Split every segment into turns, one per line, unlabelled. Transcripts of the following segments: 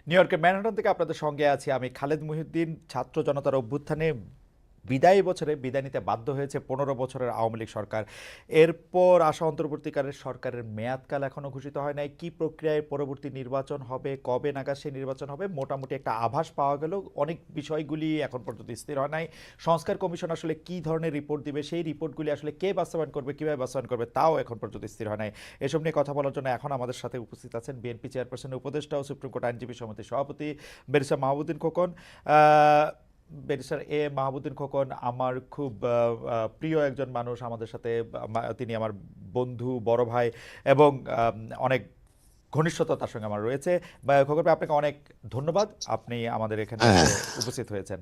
New ইয়র্কের Manhattan থেকে আপনাদের সঙ্গে আছি আমি খালেদ মহিউদ্দিন। ছাত্র জনতার অভ্যুত্থানে বিদায়ী বছরে বিদায় নিতে বাধ্য হয়েছে 15 বছরের আওয়ামী লীগ সরকার। এরপর আসা অন্তর্বর্তীকালের সরকারের মেয়াদকাল এখনও ঘোষিত হয় নাই। কি প্রক্রিয়ায় পরবর্তী নির্বাচন হবে, কবে নাগাদ সেই নির্বাচন হবে, মোটামুটি একটা আভাস পাওয়া গেল। অনেক বিষয়গুলি এখন পর্যন্ত স্থির হয় নাই। সংস্কার কমিশন আসলে কি ধরনের রিপোর্ট দিবে, সেই রিপোর্টগুলি আসলে কে বাস্তবায়ন করবে, কীভাবে বাস্তবায়ন করবে, তাও এখন পর্যন্ত স্থির হয় নাই। এসব নিয়ে কথা বলার জন্য এখন আমাদের সাথে উপস্থিত আছেন বিএনপি চেয়ারপারসনের উপদেষ্টা ও সুপ্রিম কোর্ট আইনজীবী সমিতির সভাপতি ব্যারিস্টার মাহবুবুদ্দিন খোকন। ব্যারিস্টার মাহবুবুদ্দিন খোকন আমার খুব প্রিয় একজন মানুষ। আমাদের সাথে তিনি আমার বন্ধু, বড় ভাই এবং অনেক ঘনিষ্ঠতা তার সঙ্গে আমার রয়েছে। খোকন ভাই, আপনাকে অনেক ধন্যবাদ, আপনি আমাদের এখানে
হ্যাঁ,
উপস্থিত হয়েছেন।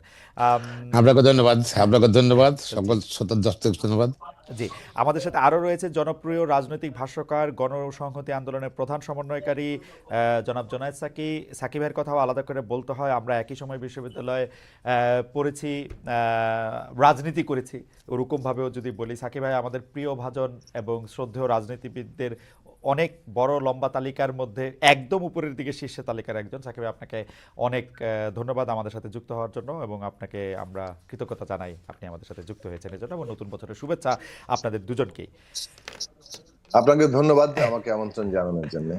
আপনাকে ধন্যবাদ। আপনাকে ধন্যবাদ, সকল শ্রোতা দর্শক ধন্যবাদ।
জি, আমাদের সাথে আরও রয়েছে জনপ্রিয় রাজনৈতিক ভাষ্যকার, গণসংহতি আন্দোলনের প্রধান সমন্বয়কারী জনাব জোনায়েদ সাকি। সাকি ভাইয়ের কথাও আলাদা করে বলতে হয়, আমরা একই সময় বিশ্ববিদ্যালয়ে পড়েছি, রাজনীতি করেছি। ওরকমভাবেও যদি বলি, সাকি ভাই আমাদের প্রিয় ভাজন এবং শ্রদ্ধেয় রাজনীতিবিদদের অনেক বড় লম্বা তালিকার মধ্যে একদম উপরের দিকে শীর্ষে তালিকার একজন। সাকিব ভাই, আপনাকে অনেক ধন্যবাদ আমাদের সাথে যুক্ত হওয়ার জন্য, এবং আপনাকে আমরা কৃতজ্ঞতা জানাই আপনি আমাদের সাথে যুক্ত হয়েছেন এর জন্য, এবং নতুন বছরের শুভেচ্ছা আপনাদের দুজনকেই।
আপনাকে ধন্যবাদ আমাকে আমন্ত্রণ জানানোর জন্য।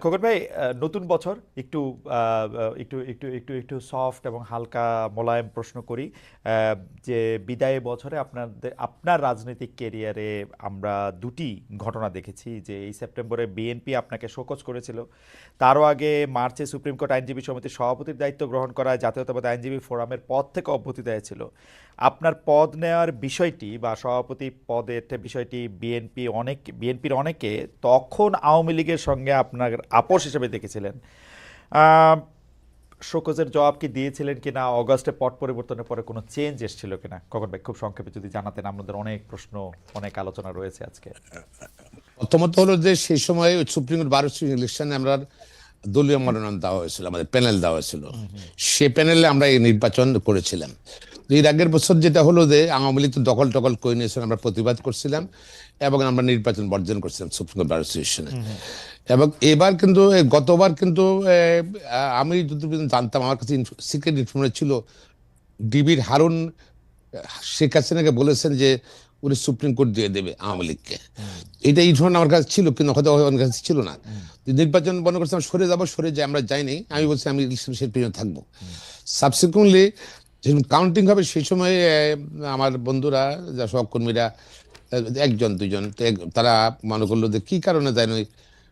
খোকন ভাই, নতুন বছর, একটু একটু একটু একটু একটু সফট এবং হালকা মোলায়েম প্রশ্ন করি। যে বিদায় বছরে আপনার রাজনৈতিক কেরিয়ারে আমরা দুটি ঘটনা দেখেছি। যে এই সেপ্টেম্বরে বিএনপি আপনাকে শোকজ করেছিল, তারও আগে মার্চে সুপ্রিম কোর্ট আইনজীবী সমিতির সভাপতির দায়িত্ব গ্রহণ করায় জাতীয়তাবাদী আইনজীবী ফোরামের পদ থেকে অব্যাহতি দেওয়া। আপনার পদ নেওয়ার বিষয়টি বা সভাপতি পদের বিষয়টি বিএনপির অনেকে তখন আওয়ামী লীগের সঙ্গে আপনার আপোষ হিসেবে দেখেছিলেন। শোকজের জবাব কি দিয়েছিলেন কিনা, অগাস্টে পট পরিবর্তনের পরে কোনো চেঞ্জ এসেছিল কিনা? খোকন ভাই, খুব সংক্ষেপে যদি জানাতেন, আমাদের অনেক প্রশ্ন, অনেক আলোচনা রয়েছে আজকে।
প্রথমত হলো যে সেই সময় সুপ্রিম কোর্ট 12 ইলেকশনে আমরা দলীয় মনোনয়ন দেওয়া হয়েছিল, আমাদের প্যানেল দেওয়া হয়েছিল। সে প্যানেলে আমরা এই নির্বাচন করেছিলাম। এর আগের বছর যেটা হলো যে আওয়ামী লীগ তো দখল টকল করে নিয়েছিল, আমরা প্রতিবাদ করছিলাম এবং আমরা নির্বাচন বর্জন করছিলাম সুপ্রিম কোর্ট 12 ইলেকশনে। এবং এবার কিন্তু গতবার কিন্তু আমি যতটুকু জানতাম, আমার কাছে সিক্রেট ইনফরমেশন ছিল, ডিবির হারুন শেখ হাসিনাকে বলেছেন যে উনি সুপ্রিম কোর্ট দিয়ে দেবে আওয়ামী লীগকে। এটা ইনফরমেশন আমার কাছে ছিল, কিন্তু হয়তো আমার কাছে ছিল না। নির্বাচন বন্ধ করছিলাম, সরে যাবো, সরে যাই, আমরা যাইনি। আমি বলছি আমি ইলেকশনের পিছনে থাকবো। সাবসিকুয়েন্টলি যখন কাউন্টিং হবে সেই সময় আমার বন্ধুরা, যা সহকর্মীরা, একজন দুইজন তারা মনে করলো যে কি কারণে যায় নয়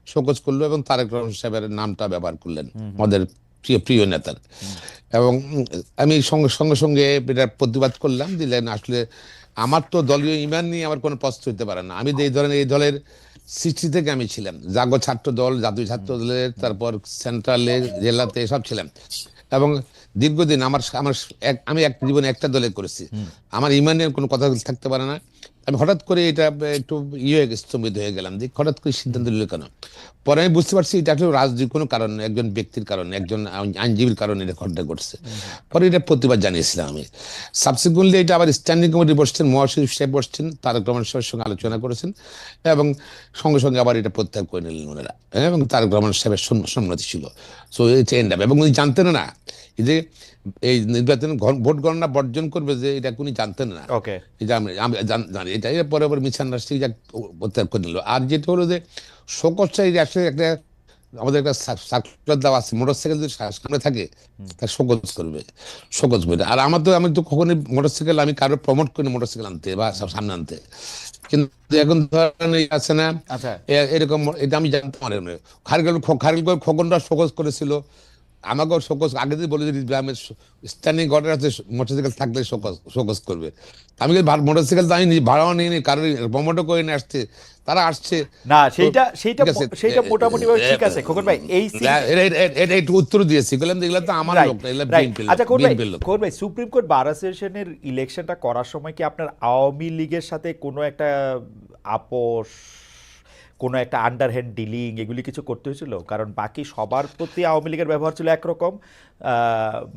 শোকজ করলো, এবং তারেক রহমান সাহেবের নামটা ব্যবহার করলেন, আমাদের প্রিয় প্রিয় নেতার। এবং আমি সঙ্গে সঙ্গে সঙ্গে এটা প্রতিবাদ করলাম, দিলেন আসলে আমার তো দলীয় ইমান নিয়ে আমার কোনো প্রশ্ন হইতে পারে না। আমি এই দলের সৃষ্টি থেকে আমি ছিলাম, জাগো ছাত্র দল, জাতীয় ছাত্র দলের, তারপর সেন্ট্রালে, জেলাতে সব ছিলাম। এবং দীর্ঘদিন আমি এক জীবনে একটা দলে করেছি। আমার ইমানের কোনো কথা থাকতে পারে না। আমি হঠাৎ করে এটা একটু স্থগিত হয়ে গেলাম, যে হঠাৎ করে সিদ্ধান্ত নিল কেন। পরে আমি বুঝতে পারছি এটা আসলে রাজনৈতিক কোনো কারণ, একজন ব্যক্তির কারণে, একজন আইনজীবীর কারণে এটা ঘটনা ঘটছে। পরে এটা প্রতিবাদ জানিয়েছিলাম আমি। সাবসিকুয়েন্টলি এটা আবার স্ট্যান্ডিং কমিটি বসছেন, মহাসচিব সাহেব বসছেন, তারেক রহমান সাহেবের সঙ্গে আলোচনা করেছেন, এবং সঙ্গে সঙ্গে আবার এটা প্রত্যাহার করে নিলেন ওনারা, এবং তারেক রহমান সাহেবের সম্মতি ছিল। So it's end up. এবং উনি জানতেন না যে এই নির্বাচন ভোট গণনা বর্জন করবে, যে এটা উনি জানতেন না।
ওকে,
এটা আমি জানি, এটা পরে পরে মিছান রাষ্ট্রী প্রত্যাহার করে নিল। আর যেটা হলো যে শোকজটা, এই আসলে একটা আমাদের একটা সার্কুলার দেওয়া আছে, মোটরসাইকেল যদি সামনে থাকে তার শোকজ করবে, শোকজ করবে। আর আমি তো কখনোই মোটরসাইকেল, আমি কারো প্রমোট করি মোটরসাইকেল আনতে বা সামনে আনতে, কিন্তু এখন ধরেন আছে না
আচ্ছা।
এরকম, এটা আমি জানতাম। খারগেল খোকনরা শোকজ করেছিল, আমাকেও শোকজ আগে দিয়ে বলে যে গ্রামের স্ট্যান্ডিং অর্ডার আছে, মোটরসাইকেল থাকলে শোকজ করবে। আমি মোটরসাইকেল তো আমি ভাড়াও নিইনি, কারোর প্রমোটও করে নিয়ে আসছে, তারা আসছে।
না,
তো
সেইটা
ঠিক আছে,
সেইটা মোটামুটি ঠিক আছে খোকন ভাই। এই
এটা একটু উত্তর দিয়েছি, বললাম এগুলো তো আমার লোক না, এগুলো বিএনপির লোক,
আচ্ছা
বিএনপির লোক।
খোকন ভাই, সুপ্রিম কোর্ট বার অ্যাসোসিয়েশনের ইলেকশনটা করার সময় কি আপনার আওয়ামী লীগের সাথে কোনো একটা আপোষ, কোনো একটা আন্ডারহ্যান্ড ডিলিং, এগুলি কিছু করতে হয়েছিল? কারণ বাকি সবার প্রতি আওয়ামী লীগের ব্যবহার ছিল একরকম,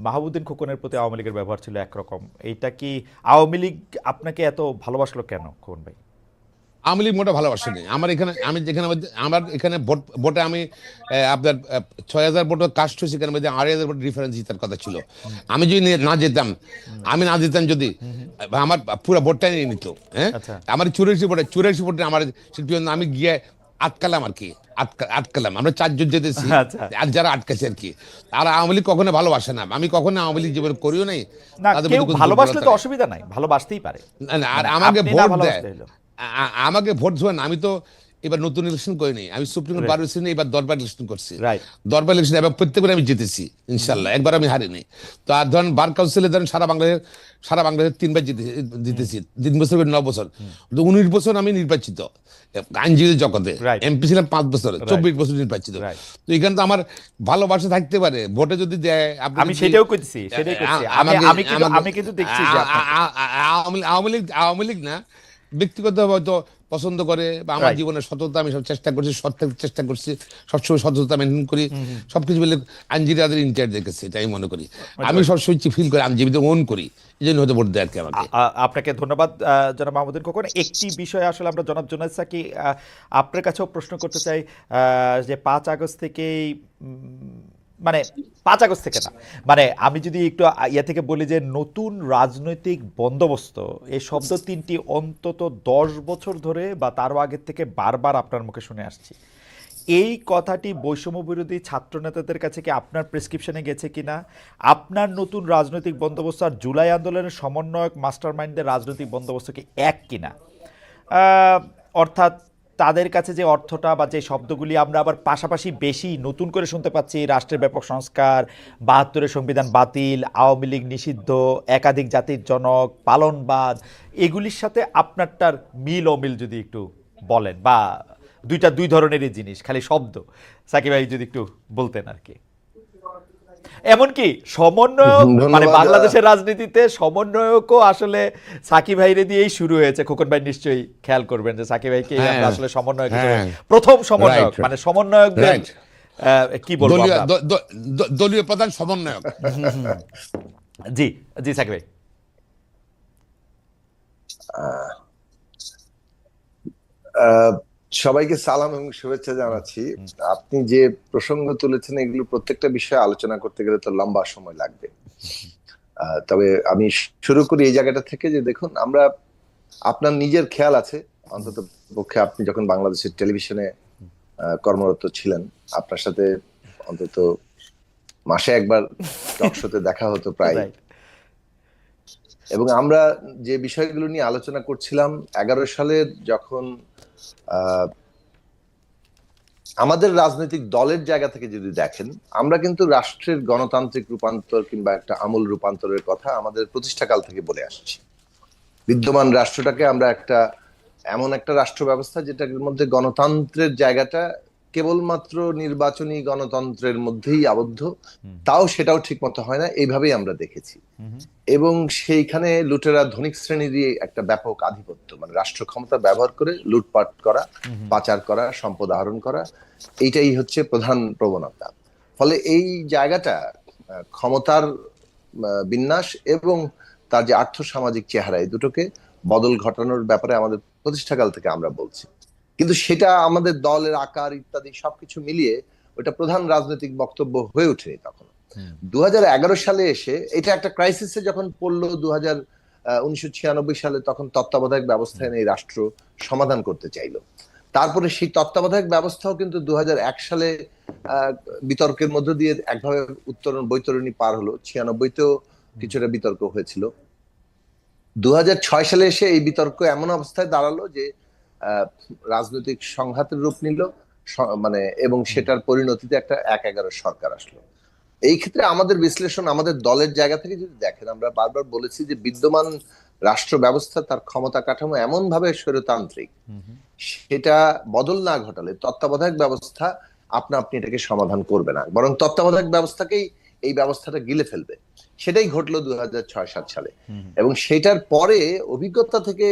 মাহবুবুদ্দিন খোকনের প্রতি আওয়ামী লীগের ব্যবহার ছিল একরকম। এইটা কি আওয়ামী লীগ আপনাকে এত ভালোবাসলো কেন খোকন ভাই?
আওয়ামী লীগ মোটা ভালোবাসেনি। আমার এখানে, আমি যেখানে আমার এখানে ভোটে আমি আপনার ৬,০০০ ভোট কাস্ট হয়েছে, এখানে মধ্যে ২,৫০০ ভোট ডিফারেন্স জিতার কথা ছিল। আমি যদি না যেতাম, আমি না যেতাম যদি, আমার পুরো ভোটটাই নিয়ে নিত। হ্যাঁ,
আচ্ছা
আমার ৮৪ ভোটে আমার শিল্পী, আমি গিয়ে আটকালাম আর কি, আটকালাম। আমরা ৪ জন যেতেছি,
আচ্ছা।
আর যারা আটকাছে আর কি। আর আওয়ামী লীগ কখনো ভালোবাসে না, আমি কখনো আওয়ামী লীগ জীবনে করিও নাই,
না,
তাদের
কেউ
মধ্যে কোনো
ভালোবাসলে
দুর্বলতা
তো
নেই।
অসুবিধা নাই, ভালোবাসতেই পারে।
না, না, আর
মানে
আমাকে
আপনি না
ভোট দেয়,
ভালোবাসলে হলো।
আমাকে ভোট দেন। আমি তো এবার নতুন ইলেকশন করিনি, আমি সুপ্রিম কোর্ট বার ইলেকশন, এবার দরবার ইলেকশন করছি।
রাইট।
দরবার ইলেকশন এবং প্রত্যেকবার আমি জিতেছি ইনশাল্লাহ, একবার আমি হারিনি। তো আর ধরেন বার কাউন্সিলে ধরেন সারা বাংলাদেশ 3 বার জিতেছি, 3 বছর করে 9 বছর, তো 19 বছর আমি নির্বাচিত আইনজীবী জগতে।
Right.
এমপি ছিলাম 5 বছর, 24 বছর নির্বাচিত।
Right.
তো এখানে তো আমার ভালোবাসা থাকতে পারে, ভোটে যদি দেয়। আপনি
আমি
যদি-
সেটাও কইতেছি, সেটাই কইতেছি। আমি
আমাকে-
আমি কিন্তু
আমাকে-
আমি কিন্তু দেখছি যে আপনাকে
আওয়ামী লীগ না, ব্যক্তিগতভাবে হয়তো পছন্দ করে, বা আমার
Right.
জীবনের সততা, আমি সব চেষ্টা করছি, সৎ থাকতে চেষ্টা করছি, সবসময় সততা মেনটেন করি, সবকিছু মিলে আইনজীবীদের ইন্টার দেখেছি, এটা আমি মনে করি। আমি সবসময় ফিল করি আইনজীবীদের ওন করি, এই জন্য হয়তো ভোট দেয় আর কি আমাকে।
আপনাকে ধন্যবাদ জনাব মাহমুদুল খোকন। একটি বিষয় আসলে আমরা জনাব জুনায়েদ সাকি আপনার কাছেও প্রশ্ন করতে চাই, যে 5 আগস্ট থেকেই মানে 5 আগস্ট থেকে না, মানে আমি যদি একটু ইয়ে থেকে বলি যে নতুন রাজনৈতিক বন্দোবস্ত, এই শব্দ তিনটি অন্তত 10 বছর ধরে বা তারও আগের থেকে বারবার আপনার মুখে শুনে আসছি। এই কথাটি বৈষম্য বিরোধী ছাত্র নেতাদের কাছে কি আপনার প্রেসক্রিপশনে গেছে কিনা? আপনার নতুন রাজনৈতিক বন্দোবস্ত আর জুলাই আন্দোলনের সমন্বয়ক মাস্টারমাইন্ডের রাজনৈতিক বন্দোবস্ত কি এক কিনা? অর্থাৎ তাদের কাছে যে অর্থটা বা যে শব্দগুলি আমরা আবার পাশাপাশি বেশি নতুন করে শুনতে পাচ্ছি, রাষ্ট্রের ব্যাপক সংস্কার, ৭২-এর সংবিধান বাতিল, আওয়ামী লীগ নিষিদ্ধ, একাধিক জাতির জনক, পালনবাদ, এগুলির সাথে আপনারটার মিল অমিল যদি একটু বলেন, বা দুই ধরনেরই জিনিস, খালি শব্দ, সাকিব ভাই যদি একটু বলতেন আর কি। এমনকি সমন্বয়ক, মানে
ধন্যবাদ।
বাংলাদেশের রাজনীতিতে সমন্বয়কও আসলে সাকিব ভাইরে দিয়েই শুরু হয়েছে। খোকন ভাই নিশ্চয়ই খেয়াল করবেন যে সাকিব ভাইকে আমরা
হ্যাঁ,
আসলে সমন্বয়ক
হ্যাঁ।
হিসেবে প্রথম সমন্বয়ক,
Right.
মানে সমন্বয়কদের
Right.
কি বলবো
দলীয়
আমরা।
দলীয় প্রধান সমন্বয়ক।
জি জি সাকিব ভাই।
আহ, সবাইকে সালাম এবং শুভেচ্ছা জানাচ্ছি। আপনি যে প্রসঙ্গ তুলেছেন, এগুলো প্রত্যেকটা বিষয়ে আলোচনা করতে গেলে তো লম্বা সময় লাগবে। তবে আমি শুরু করি এই জায়গাটা থেকে, যে দেখুন, আমরা, আপনার নিজের খেয়াল আছে অন্তত পক্ষে, আপনি যখন বাংলাদেশের টেলিভিশনে কর্মরত ছিলেন, আপনার সাথে অন্তত মাসে একবার টক শোতে দেখা হতো প্রায়।
Right.
এবং আমরা যে বিষয়গুলো নিয়ে আলোচনা করছিলাম 11 সালের, যখন আমাদের রাজনৈতিক দলের জায়গা থেকে যদি দেখেন, আমরা কিন্তু রাষ্ট্রের গণতান্ত্রিক রূপান্তর কিংবা একটা আমূল রূপান্তরের কথা আমাদের প্রতিষ্ঠাকাল থেকে বলে আসছি। বিদ্যমান রাষ্ট্রটাকে আমরা এমন একটা রাষ্ট্র ব্যবস্থা যেটার মধ্যে গণতন্ত্রের জায়গাটা কেবলমাত্র নির্বাচনী গণতন্ত্রের মধ্যেই আবদ্ধ, সেটাও ঠিক মতো হয় না, এইভাবেই আমরা দেখেছি। এবং সেইখানে লুটেরা ধনিক শ্রেণীরই একটা ব্যাপক আধিপত্য, মানে রাষ্ট্র ক্ষমতা ব্যবহার করে লুটপাট করা, পাচার করা, সম্পদ আহরণ করা, এইটাই হচ্ছে প্রধান প্রবণতা। ফলে এই জায়গাটা, ক্ষমতার বিন্যাস এবং তার যে আর্থসামাজিক চেহারা, এই দুটোকে বদল ঘটানোর ব্যাপারে আমাদের প্রতিষ্ঠাকাল থেকে আমরা বলছি। কিন্তু সেটা আমাদের দলের আকার ইত্যাদি সবকিছু মিলিয়ে ওটা প্রধান রাজনৈতিক বক্তব্য হয়ে ওঠেনি তখন। 2011 সালে এসে এটা একটা ক্রাইসিসে যখন পড়লো, 1996 সালে, তখন তত্ত্বাবধায়ক ব্যবস্থা এনে এই রাষ্ট্র সমাধান করতে চাইলো। তারপরে সেই তত্ত্বাবধায়ক ব্যবস্থাও কিন্তু 2001 সালে বিতর্কের মধ্য দিয়ে একভাবে বৈতরণী পার হলো। 96তেও কিছুটা বিতর্ক হয়েছিল। 2006 সালে এসে এই বিতর্ক এমন অবস্থায় দাঁড়ালো যে রাজনৈতিক সংঘাতের রূপ নিল, মানে, এবং সেটার পরিণতিতে একটা 1/11 সরকার আসলো। এই ক্ষেত্রে আমাদের বিশ্লেষণ, আমাদের দলের জায়গা থেকে যদি দেখেন, আমরা বারবার বলেছি যে বিদ্যমান রাষ্ট্র ব্যবস্থা, তার ক্ষমতা কাঠামো এমন ভাবে স্বৈরতান্ত্রিক, সেটা বদল না ঘটালে তত্ত্বাবধায়ক ব্যবস্থা আপনি এটাকে সমাধান করবে না, বরং তত্ত্বাবধায়ক ব্যবস্থাকেই এই ব্যবস্থাটা গিলে ফেলবে। সেটাই ঘটলো 2006-07 সালে। এবং সেটার পরে অভিজ্ঞতা থেকে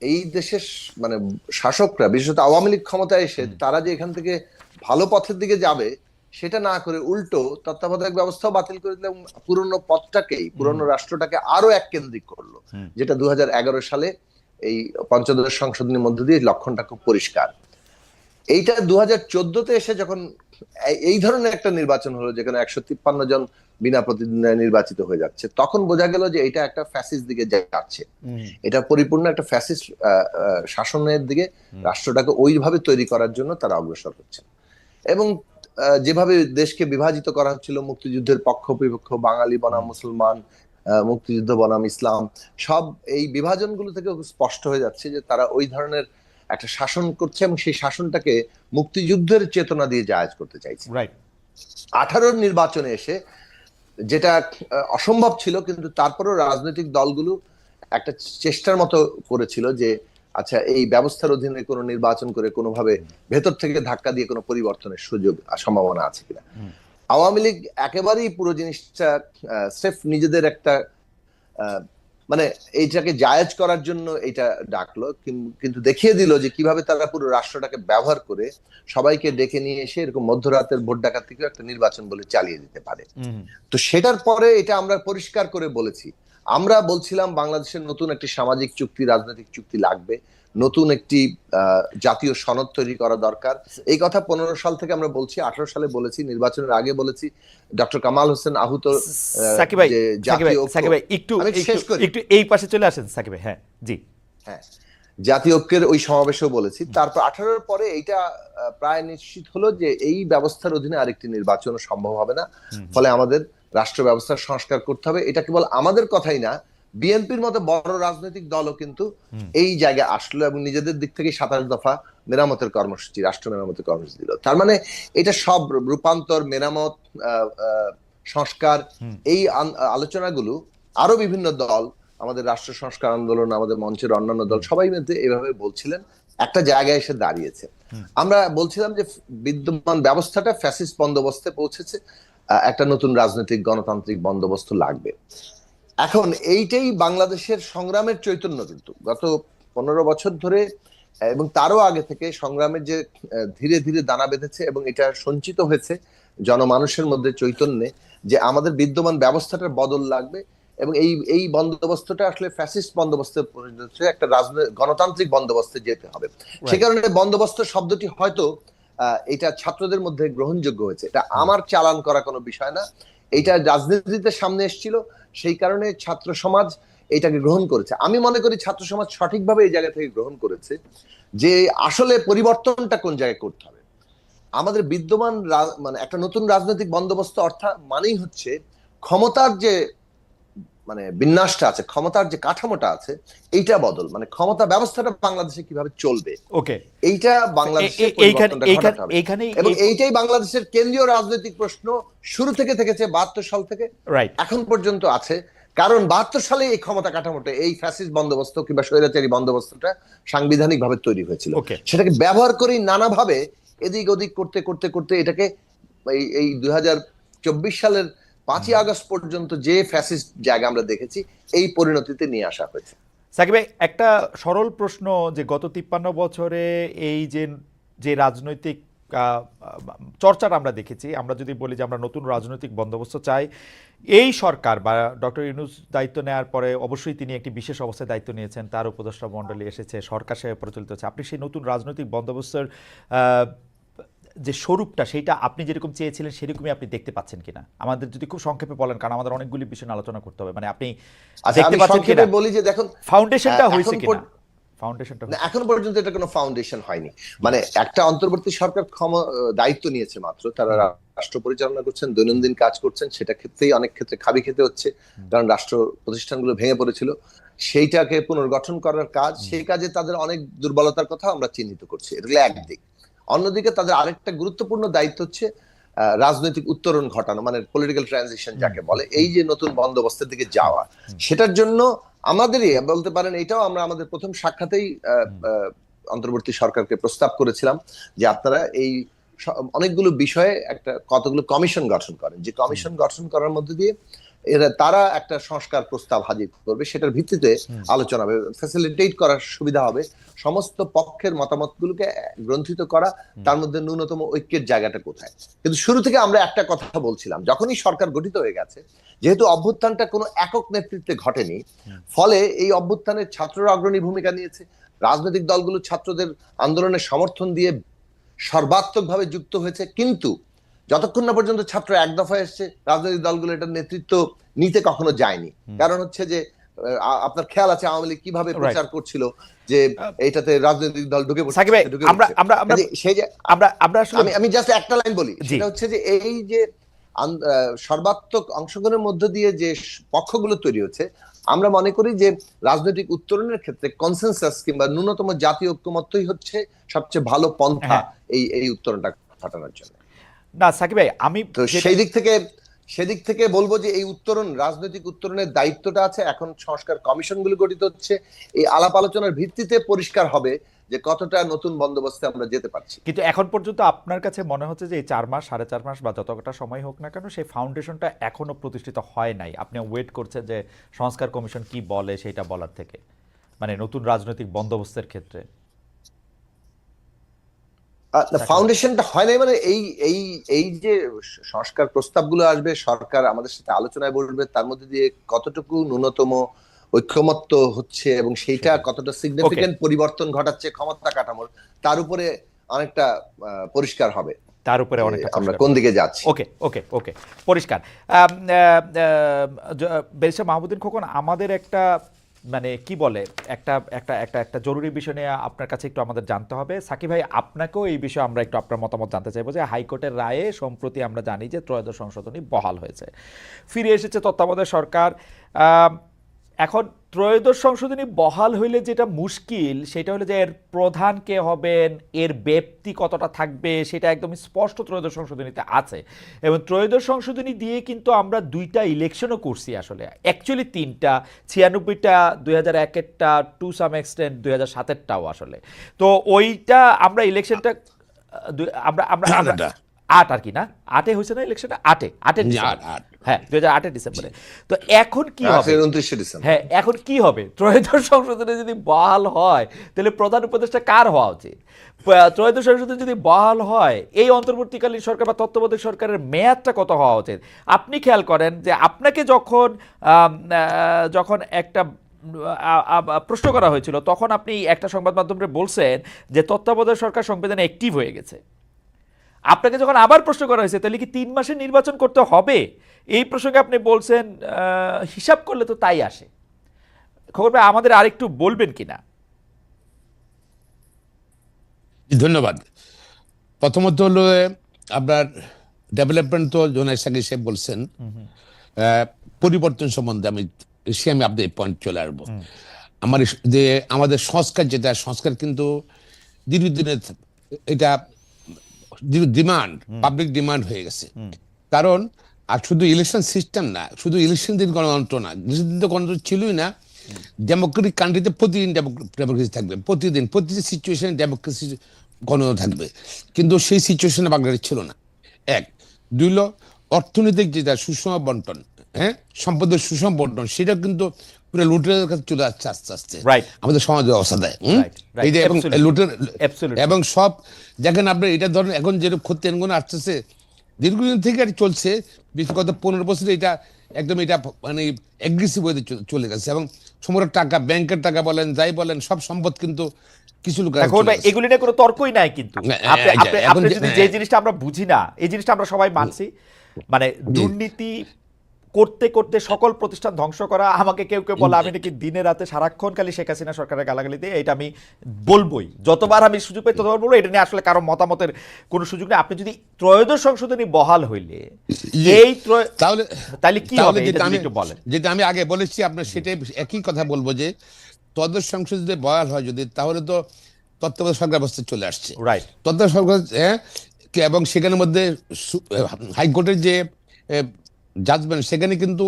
এই দেশের, মানে, শাসকরা, বিশেষত আওয়ামী লীগ ক্ষমতায় এসে তারা যে এখান থেকে ভালো পথের দিকে যাবে সেটা না করে উল্টো তত্ত্বাবধায়ক ব্যবস্থাও বাতিল করে দিল এবং পুরনো পথটাকেই, পুরনো রাষ্ট্রটাকে আরো এক কেন্দ্রিক করলো, যেটা 2011 সালে এই পঞ্চদশ সংশোধনীর মধ্য দিয়ে লক্ষণটা খুব পরিষ্কার। এইটা 2014-তে এসে যখন এই ধরনের একটা নির্বাচন হলো, যেখানে 153 জন বিনা প্রতিদ্বন্দ্বিতায় নির্বাচিত হয়ে যাচ্ছে, তখন বোঝা গেল যে এটা একটা ফ্যাসিস্ট দিকে যাচ্ছে। এটা পরিপূর্ণ একটা ফ্যাসিস্ট শাসনের দিকে রাষ্ট্রটাকে ওইভাবে তৈরি করার জন্য তারা অগ্রসর হচ্ছে। এবং যেভাবে দেশকে বিভাজিত করা হচ্ছিল, মুক্তিযুদ্ধের পক্ষ বিপক্ষ, বাঙালি বনাম মুসলমান, মুক্তিযুদ্ধ বনাম ইসলাম, সব এই বিভাজনগুলো থেকে স্পষ্ট হয়ে যাচ্ছে যে তারা ওই ধরনের একটা শাসন করছে এবং সেই শাসনটাকে মুক্তিযুদ্ধের চেতনা দিয়ে জায়েজ করতে চাইছে। 18 নির্বাচনে এসে যেটা অসম্ভব ছিল, কিন্তু তারপরেও রাজনৈতিক দলগুলো একটা চেষ্টার মতো করেছিল যে আচ্ছা এই ব্যবস্থার অধীনে কোনো নির্বাচন করে কোনোভাবে ভেতর থেকে ধাক্কা দিয়ে কোনো পরিবর্তনের সুযোগ সম্ভাবনা আছে কিনা। আওয়ামী লীগ একেবারেই পুরো জিনিসটা স্রেফ নিজেদের একটা মানে এইটাকে জায়েজ করার জন্য এটা ডাকলো, কিন্তু দেখিয়ে দিল যে কিভাবে তারা পুরো রাষ্ট্রটাকে ব্যবহার করে সবাইকে ডেকে নিয়ে এসে এরকম মধ্যরাতের ভোট ডাকাত থেকেও একটা নির্বাচন বলে চালিয়ে দিতে পারে। তো সেটার পরে এটা আমরা পরিষ্কার করে বলেছি। আমরা বলছিলাম বাংলাদেশের নতুন একটি সামাজিক চুক্তি, রাজনৈতিক চুক্তি লাগবে, নতুন একটি জাতীয় সনদ তৈরি করা দরকার। এই কথা 15 সাল থেকে আমরা বলছি, 18 সালে বলেছি, নির্বাচনের আগে বলেছি। ডক্টর কামাল হোসেন আহুত
সাকিব ভাই একটু এই পাশে চলে আসেন সাকিব ভাই। হ্যাঁ জি,
হ্যাঁ, জাতীয় ঐক্যের ওই সমাবেশেও বলেছি। তারপর 18-এর পরে এইটা প্রায় নিশ্চিত হলো যে এই ব্যবস্থার অধীনে আরেকটি নির্বাচন সম্ভব হবে না। ফলে আমাদের রাষ্ট্র ব্যবস্থার সংস্কার করতে হবে। এটা কেবল আমাদের কথাই না, বিএনপির মতো বড় রাজনৈতিক দলও কিন্তু এই জায়গায় আসলো এবং নিজেদের দিক থেকে 27 দফা মেরামতের কর্মসূচি, রাষ্ট্র মেরামতের কর্মসূচি দিল। তার মানে এটা সব রূপান্তর, মেরামত, সংস্কার, এই আলোচনাগুলো আরো বিভিন্ন দল, আমাদের রাষ্ট্র সংস্কার আন্দোলন, আমাদের মঞ্চের অন্যান্য দল সবাই মধ্যে এভাবে বলছিলেন, একটা জায়গায় এসে দাঁড়িয়েছে। আমরা বলছিলাম যে বিদ্যমান ব্যবস্থাটা ফ্যাসিস্ট বন্দোবস্তে পৌঁছেছে, একটা নতুন রাজনৈতিক গণতান্ত্রিক বন্দোবস্ত লাগবে। এখন এইটাই বাংলাদেশের সংগ্রামের চৈতন্য, কিন্তু গত 15 বছর ধরে এবং তারও আগে থেকে সংগ্রামের যে ধীরে ধীরে দানা বেঁধেছে এবং এটা সঞ্চিত হয়েছে জনমানুষের মধ্যে চৈতন্যে, যে আমাদের বিদ্যমান ব্যবস্থাটার বদল লাগবে এবং এই বন্দোবস্তটা আসলে ফ্যাসিস্ট বন্দোবস্তে একটা গণতান্ত্রিক বন্দোবস্তে যেতে হবে। সে কারণে বন্দোবস্ত শব্দটি হয়তো এটা ছাত্রদের মধ্যে গ্রহণযোগ্য হয়েছে। এটা আমার চালান করা কোনো বিষয় না, এটা রাজনীতিতে সামনে এসেছিল, সেই কারণে ছাত্র সমাজ এটাকে গ্রহণ করেছে। আমি মনে করি ছাত্র সমাজ সঠিকভাবে এই জায়গা থেকে গ্রহণ করেছে যে আসলে পরিবর্তনটা কোন জায়গায় করতে হবে। আমাদের বিদ্যমান মানে একটা নতুন রাজনৈতিক বন্দোবস্ত অর্থাৎ মানেই হচ্ছে ক্ষমতার যে মানে বিন্যাসটা আছে, ক্ষমতার যে কাঠামোটা আছে, এইটা বদল, মানে ক্ষমতা ব্যবস্থাটা বাংলাদেশে কিভাবে চলবে,
ওকে,
এইটা বাংলাদেশে পরিবর্তনটা ঘটাতে হবে। এবং এইটাই বাংলাদেশের কেন্দ্রীয় রাজনৈতিক প্রশ্ন শুরু থেকে থেকেছে, 72 সাল থেকে এখন পর্যন্ত আছে। কারণ 72 সালে এই ক্ষমতা কাঠামোটা, এই ফ্যাসিস্ট বন্দোবস্ত কিংবা স্বৈরাচারী বন্দোবস্তটা সাংবিধানিক ভাবে তৈরি হয়েছিল। সেটাকে ব্যবহার করেই নানাভাবে এদিক ওদিক করতে করতে করতে এটাকে এই 2024 সালের 5ই আগস্ট পর্যন্ত যে ফ্যাসিস্ট জায়গা আমরা দেখেছি, এই পরিণতিতে নিয়ে আসা হয়েছে।
সাকিব ভাই, একটা সরল প্রশ্ন, যে গত 53 বছরে এই যে রাজনৈতিক চর্চাটা আমরা দেখেছি, আমরা যদি বলি যে আমরা নতুন রাজনৈতিক বন্দোবস্ত চাই, এই সরকার বা ডক্টর ইউনূস দায়িত্ব নেওয়ার পরে অবশ্যই তিনি একটি বিশেষ অবস্থায় দায়িত্ব নিয়েছেন, তার উপদেষ্টা মণ্ডলী এসেছে, সরকার সেভাবে পরিচালিত হচ্ছে। আপনি সেই নতুন রাজনৈতিক বন্দোবস্তের যে স্বরূপটা, সেইটা আপনি যেরকম চেয়েছিলেন সেরকমই আপনি দেখতে পাচ্ছেন কিনা, আমাদের যদি খুব সংক্ষেপে বলেন, কারণ আমাদের অনেকগুলি বিষয় আলোচনা করতে হবে। মানে আপনি দেখতে পাচ্ছেন কিনা,
বলি যে দেখুন
ফাউন্ডেশনটা হয়েছে কিনা? ফাউন্ডেশনটা
এখন পর্যন্ত এটা কোনো ফাউন্ডেশন হয়নি। মানে একটা অন্তর্বর্তী সরকার দায়িত্ব নিয়েছে মাত্র, তারা রাষ্ট্র পরিচালনা করছেন, দৈনন্দিন কাজ করছেন, সেটা ক্ষেত্রেই অনেক ক্ষেত্রে খাবি খেতে হচ্ছে, কারণ রাষ্ট্র প্রতিষ্ঠানগুলো ভেঙে পড়েছিল। সেইটাকে পুনর্গঠন করার কাজ, সেই কাজে তাদের অনেক দুর্বলতার কথা আমরা চিহ্নিত করছি, এগুলো একদিক। অন্যদিকে তাদের আরেকটা গুরুত্বপূর্ণ দায়িত্ব হচ্ছে রাজনৈতিক উত্তরণ ঘটানো, মানে পলিটিক্যাল ট্রানজিশন যাকে বলে, এই যে নতুন বন্দোবস্তের দিকে যাওয়া, সেটার জন্য আমাদেরই বলতে পারেন, এটাও আমরা আমাদের প্রথম সাক্ষাতেই অন্তর্বর্তী সরকারকে প্রস্তাব করেছিলাম যে আপনারা এই অনেকগুলো বিষয়ে কতগুলো কমিশন গঠন করেন, যে কমিশন গঠন করার মধ্যে দিয়ে এরা তারা একটা সংস্কার প্রস্তাব হাজির করবে, সেটার ভিত্তিতে আলোচনা হবে, ফ্যাসিলিটেট করার সুবিধা হবে, সমস্ত পক্ষের মতামতগুলোকে গ্রন্থিত করা, তার মধ্যে ন্যূনতম ঐক্যের জায়গাটা কোথায়। কিন্তু শুরু থেকে আমরা একটা কথা বলছিলাম, যখনই সরকার গঠিত হয়ে গেছে, যেহেতু অভ্যুত্থানটা কোনো একক নেতৃত্বে ঘটেনি, ফলে এই অভ্যুত্থানের ছাত্ররা অগ্রণী ভূমিকা নিয়েছে, রাজনৈতিক দলগুলো ছাত্রদের আন্দোলনের সমর্থন দিয়ে সর্বাত্মকভাবে যুক্ত হয়েছে, কিন্তু যতক্ষণ না পর্যন্ত ছাত্র এক দফা এসছে, রাজনৈতিক দলগুলো এটার নেতৃত্ব নিতে কখনো যায়নি। কারণ হচ্ছে যে আপনার খেয়াল আছে আওয়ামী লীগ কিভাবে প্রচার করছিল যে এইটাতে রাজনৈতিক দল ঢুকে পড়ছে,
সাকিব ভাই,
আমি জাস্ট একটা লাইন বলি, সেটা হচ্ছে যে এই যে সর্বাত্মক অংশগ্রহণের মধ্য দিয়ে যে পক্ষগুলো তৈরি হচ্ছে, আমরা মনে করি যে রাজনৈতিক উত্তরণের ক্ষেত্রে কনসেনসাস কিংবা ন্যূনতম জাতীয় ঐক্যমত্যই হচ্ছে সবচেয়ে ভালো পন্থা এই উত্তরণটা ঘটানোর জন্য।
না সাকিব ভাই, আমি
তো সেদিক থেকে বলবো যে এই উত্তরণ, রাজনৈতিক উত্তরণের দায়িত্বটা আছে, এখন সংস্কার কমিশনগুলো গঠিত হচ্ছে, এই আলাপ আলোচনার ভিত্তিতে পরিষ্কার হবে যে কতটা নতুন বন্দোবস্তে আমরা যেতে পারছি।
কিন্তু এখন পর্যন্ত আপনার কাছে মনে হচ্ছে যে এই 4 মাস 4.5 মাস বা যতটা সময় হোক না কেন, সেই ফাউন্ডেশনটা এখনো প্রতিষ্ঠিত হয় নাই, আপনি ওয়েট করছেন যে সংস্কার কমিশন কি বলে সেটা বলার থেকে, মানে নতুন রাজনৈতিক বন্দোবস্তের ক্ষেত্রে
ফাউন্ডেশনটা হয় নাই, মানে এই যে সংস্কার প্রস্তাবগুলো আসবে, সরকার আমাদের সাথে আলোচনায় বসবে, তার মধ্যে দিয়ে কতটুকু ন্যূনতম ঐক্যমত্য হচ্ছে এবং সেইটা কতটা সিগনিফিকেন্ট পরিবর্তন ঘটাচ্ছে ক্ষমতা কাঠামোর, তার উপরে অনেকটা পরিষ্কার হবে,
তার উপরে অনেকটা
আমরা কোন দিকে যাচ্ছি।
ওকে ওকে ওকে পরিষ্কার। ব্যারিস্টার মাহমুদুদ্দিন খোকন, আমাদের একটা মানে কি বলে একটা একটা একটা একটা জরুরি বিষয় নিয়ে আপনার কাছে একটু আমাদের জানতে হবে। সাকিব ভাই, আপনাকেও এই বিষয়ে আমরা একটু আপনার মতামত জানতে চাইবো যে হাইকোর্টের রায়ে সম্প্রতি আমরা জানি যে ত্রয়োদশ সংশোধনী বহাল হয়েছে, ফিরে এসেছে তত্ত্বাবধায়ক সরকার। এখন ত্রয়োদশ সংশোধনী বহাল হইলে যেটা মুশকিল সেটা হলো যে এর প্রধান কে হবেন, এর ব্যাপ্তি কতটা থাকবে, সেটা একদম স্পষ্ট ত্রয়োদশ সংশোধনীতে আছে। এবং ত্রয়োদশ সংশোধনী দিয়ে কিন্তু আমরা 2টা ইলেকশনও করছি, আসলে অ্যাকচুয়ালি 3টা, 96টা, 2001-এরটা, টু সাম এক্সটেন্ট 2007-এরটাও আসলে। তো ওইটা আমরা ইলেকশনটা আমরা আমরা 8 আর কি না, 8-এ হয়েছে না ইলেকশনটা, 8-এ হ্যাঁ 2008-এর ডিসেম্বরে। তো এখন কি হবে?
29 ডিসেম্বর।
হ্যাঁ, এখন কি হবে? ত্রয়োদশ সংশোধনে যদি বহাল হয় তাহলে প্রধান উপদেষ্টা কার হওয়া উচিত? ত্রয়োদশ সংশোধনে যদি বহাল হয়, এই অন্তর্বর্তীকালীন সরকার বা তত্ত্বাবধায়ক সরকারের মেয়াদটা কত হওয়া উচিত? আপনি খেয়াল করেন যে আপনাকে যখন একটা প্রশ্ন করা হয়েছিল, তখন আপনি একটা সংবাদ মাধ্যমে বলছেন যে তত্ত্বাবধায়ক সরকার সংবিধানে অ্যাক্টিভ হয়ে গেছে। আপনাকে যখন আবার প্রশ্ন করা হয়েছে তাহলে কি 3 মাসে নির্বাচন করতে হবে, এই প্রসঙ্গে আপনি বলছেন হিসাব করলে তো তাই আসে। খবর ভাই, আমাদের আরেকটু বলবেন কিনা?
ধন্যবাদ। প্রথমত হলো আপনার ডেভেলপমেন্ট, তো জোনাই সাকিব সাহেব বলছেন, পরিবর্তন সম্বন্ধে আমি আপনাদের পয়েন্ট চলে আসবো। যে আমাদের সংস্কার, যেটা সংস্কার কিন্তু দীর্ঘদিনের এটা ডিমান্ড, পাবলিক ডিমান্ড হয়ে গেছে। কারণ আর শুধু ইলেকশন সিস্টেম না, শুধু ইলেকশন দিন গণতন্ত্র না, ইলেকশন দিন গণতন্ত্র ছিলই না। ডেমোক্রেটিক কান্ট্রিতে প্রতিদিন ডেমোক্রেসি থাকবে, প্রতিদিন প্রতিটি সিচুয়েশনে ডেমোক্রেসি গণতন্ত্র থাকবে, কিন্তু সেই সিচুয়েশনে বাংলাদেশ ছিল না। 1, 2 হলো অর্থনৈতিক যেটা সুষম বন্টন, সম্পদের সুষম বন্টন, সেটা কিন্তু পুরো লুটের কাছে চলে যাচ্ছে আস্তে আস্তে আমাদের সমাজ ব্যবস্থায়। এই যে এবং লুটের এবং সব দেখেন আপনি, এটা ধরেন এখন যেরকম ক্ষতি আসতেছে দীর্ঘদিন থেকে আর চলছে, গত 15 বছরে এটা একদম এটা মানে এগ্রেসিভ ওয়েতে চলে গেছে, এবং সমগ্র টাকা, ব্যাংকের টাকা বলেন, যাই বলেন, সব সম্পদ কিন্তু কিছু লোক,
এগুলি নিয়ে কোনো তর্কই নাই। কিন্তু যে জিনিসটা আমরা বুঝি না, এই জিনিসটা আমরা সবাই মানছি, মানে দুর্নীতি করতে করতে সকল প্রতিষ্ঠান ধ্বংস করা। আমাকে কেউ কেউ বলে আমি নাকি দিনে রাতে সারাক্ষণ খালি শেখ হাসিনা সরকারের গালাগালি দিয়ে, এটা আমি বলবোই, যতবার আমি সুযোগ পাই ততবার বলবো। এটা নিয়ে আসলে কারো মতামতের কোনো সুযোগ নেই। আপনি যদি ত্রয়োদশ সংশোধনী বহাল হইলে তাহলে কি হবে একটু বলেন।
যেটা আমি আগে বলেছি আপনার, সেটাই একই কথা বলবো যে ত্রয়োদশ সংশোধনী যদি বহাল হয় যদি, তাহলে তো তত্ত্বাবধায়ক সরকার ব্যবস্থা চলে আসছে। তত্ত্বাবধায়ক সরকার, এবং সেখানের মধ্যে হাইকোর্টের যে জাজমেন্ট, সেখানে কিন্তু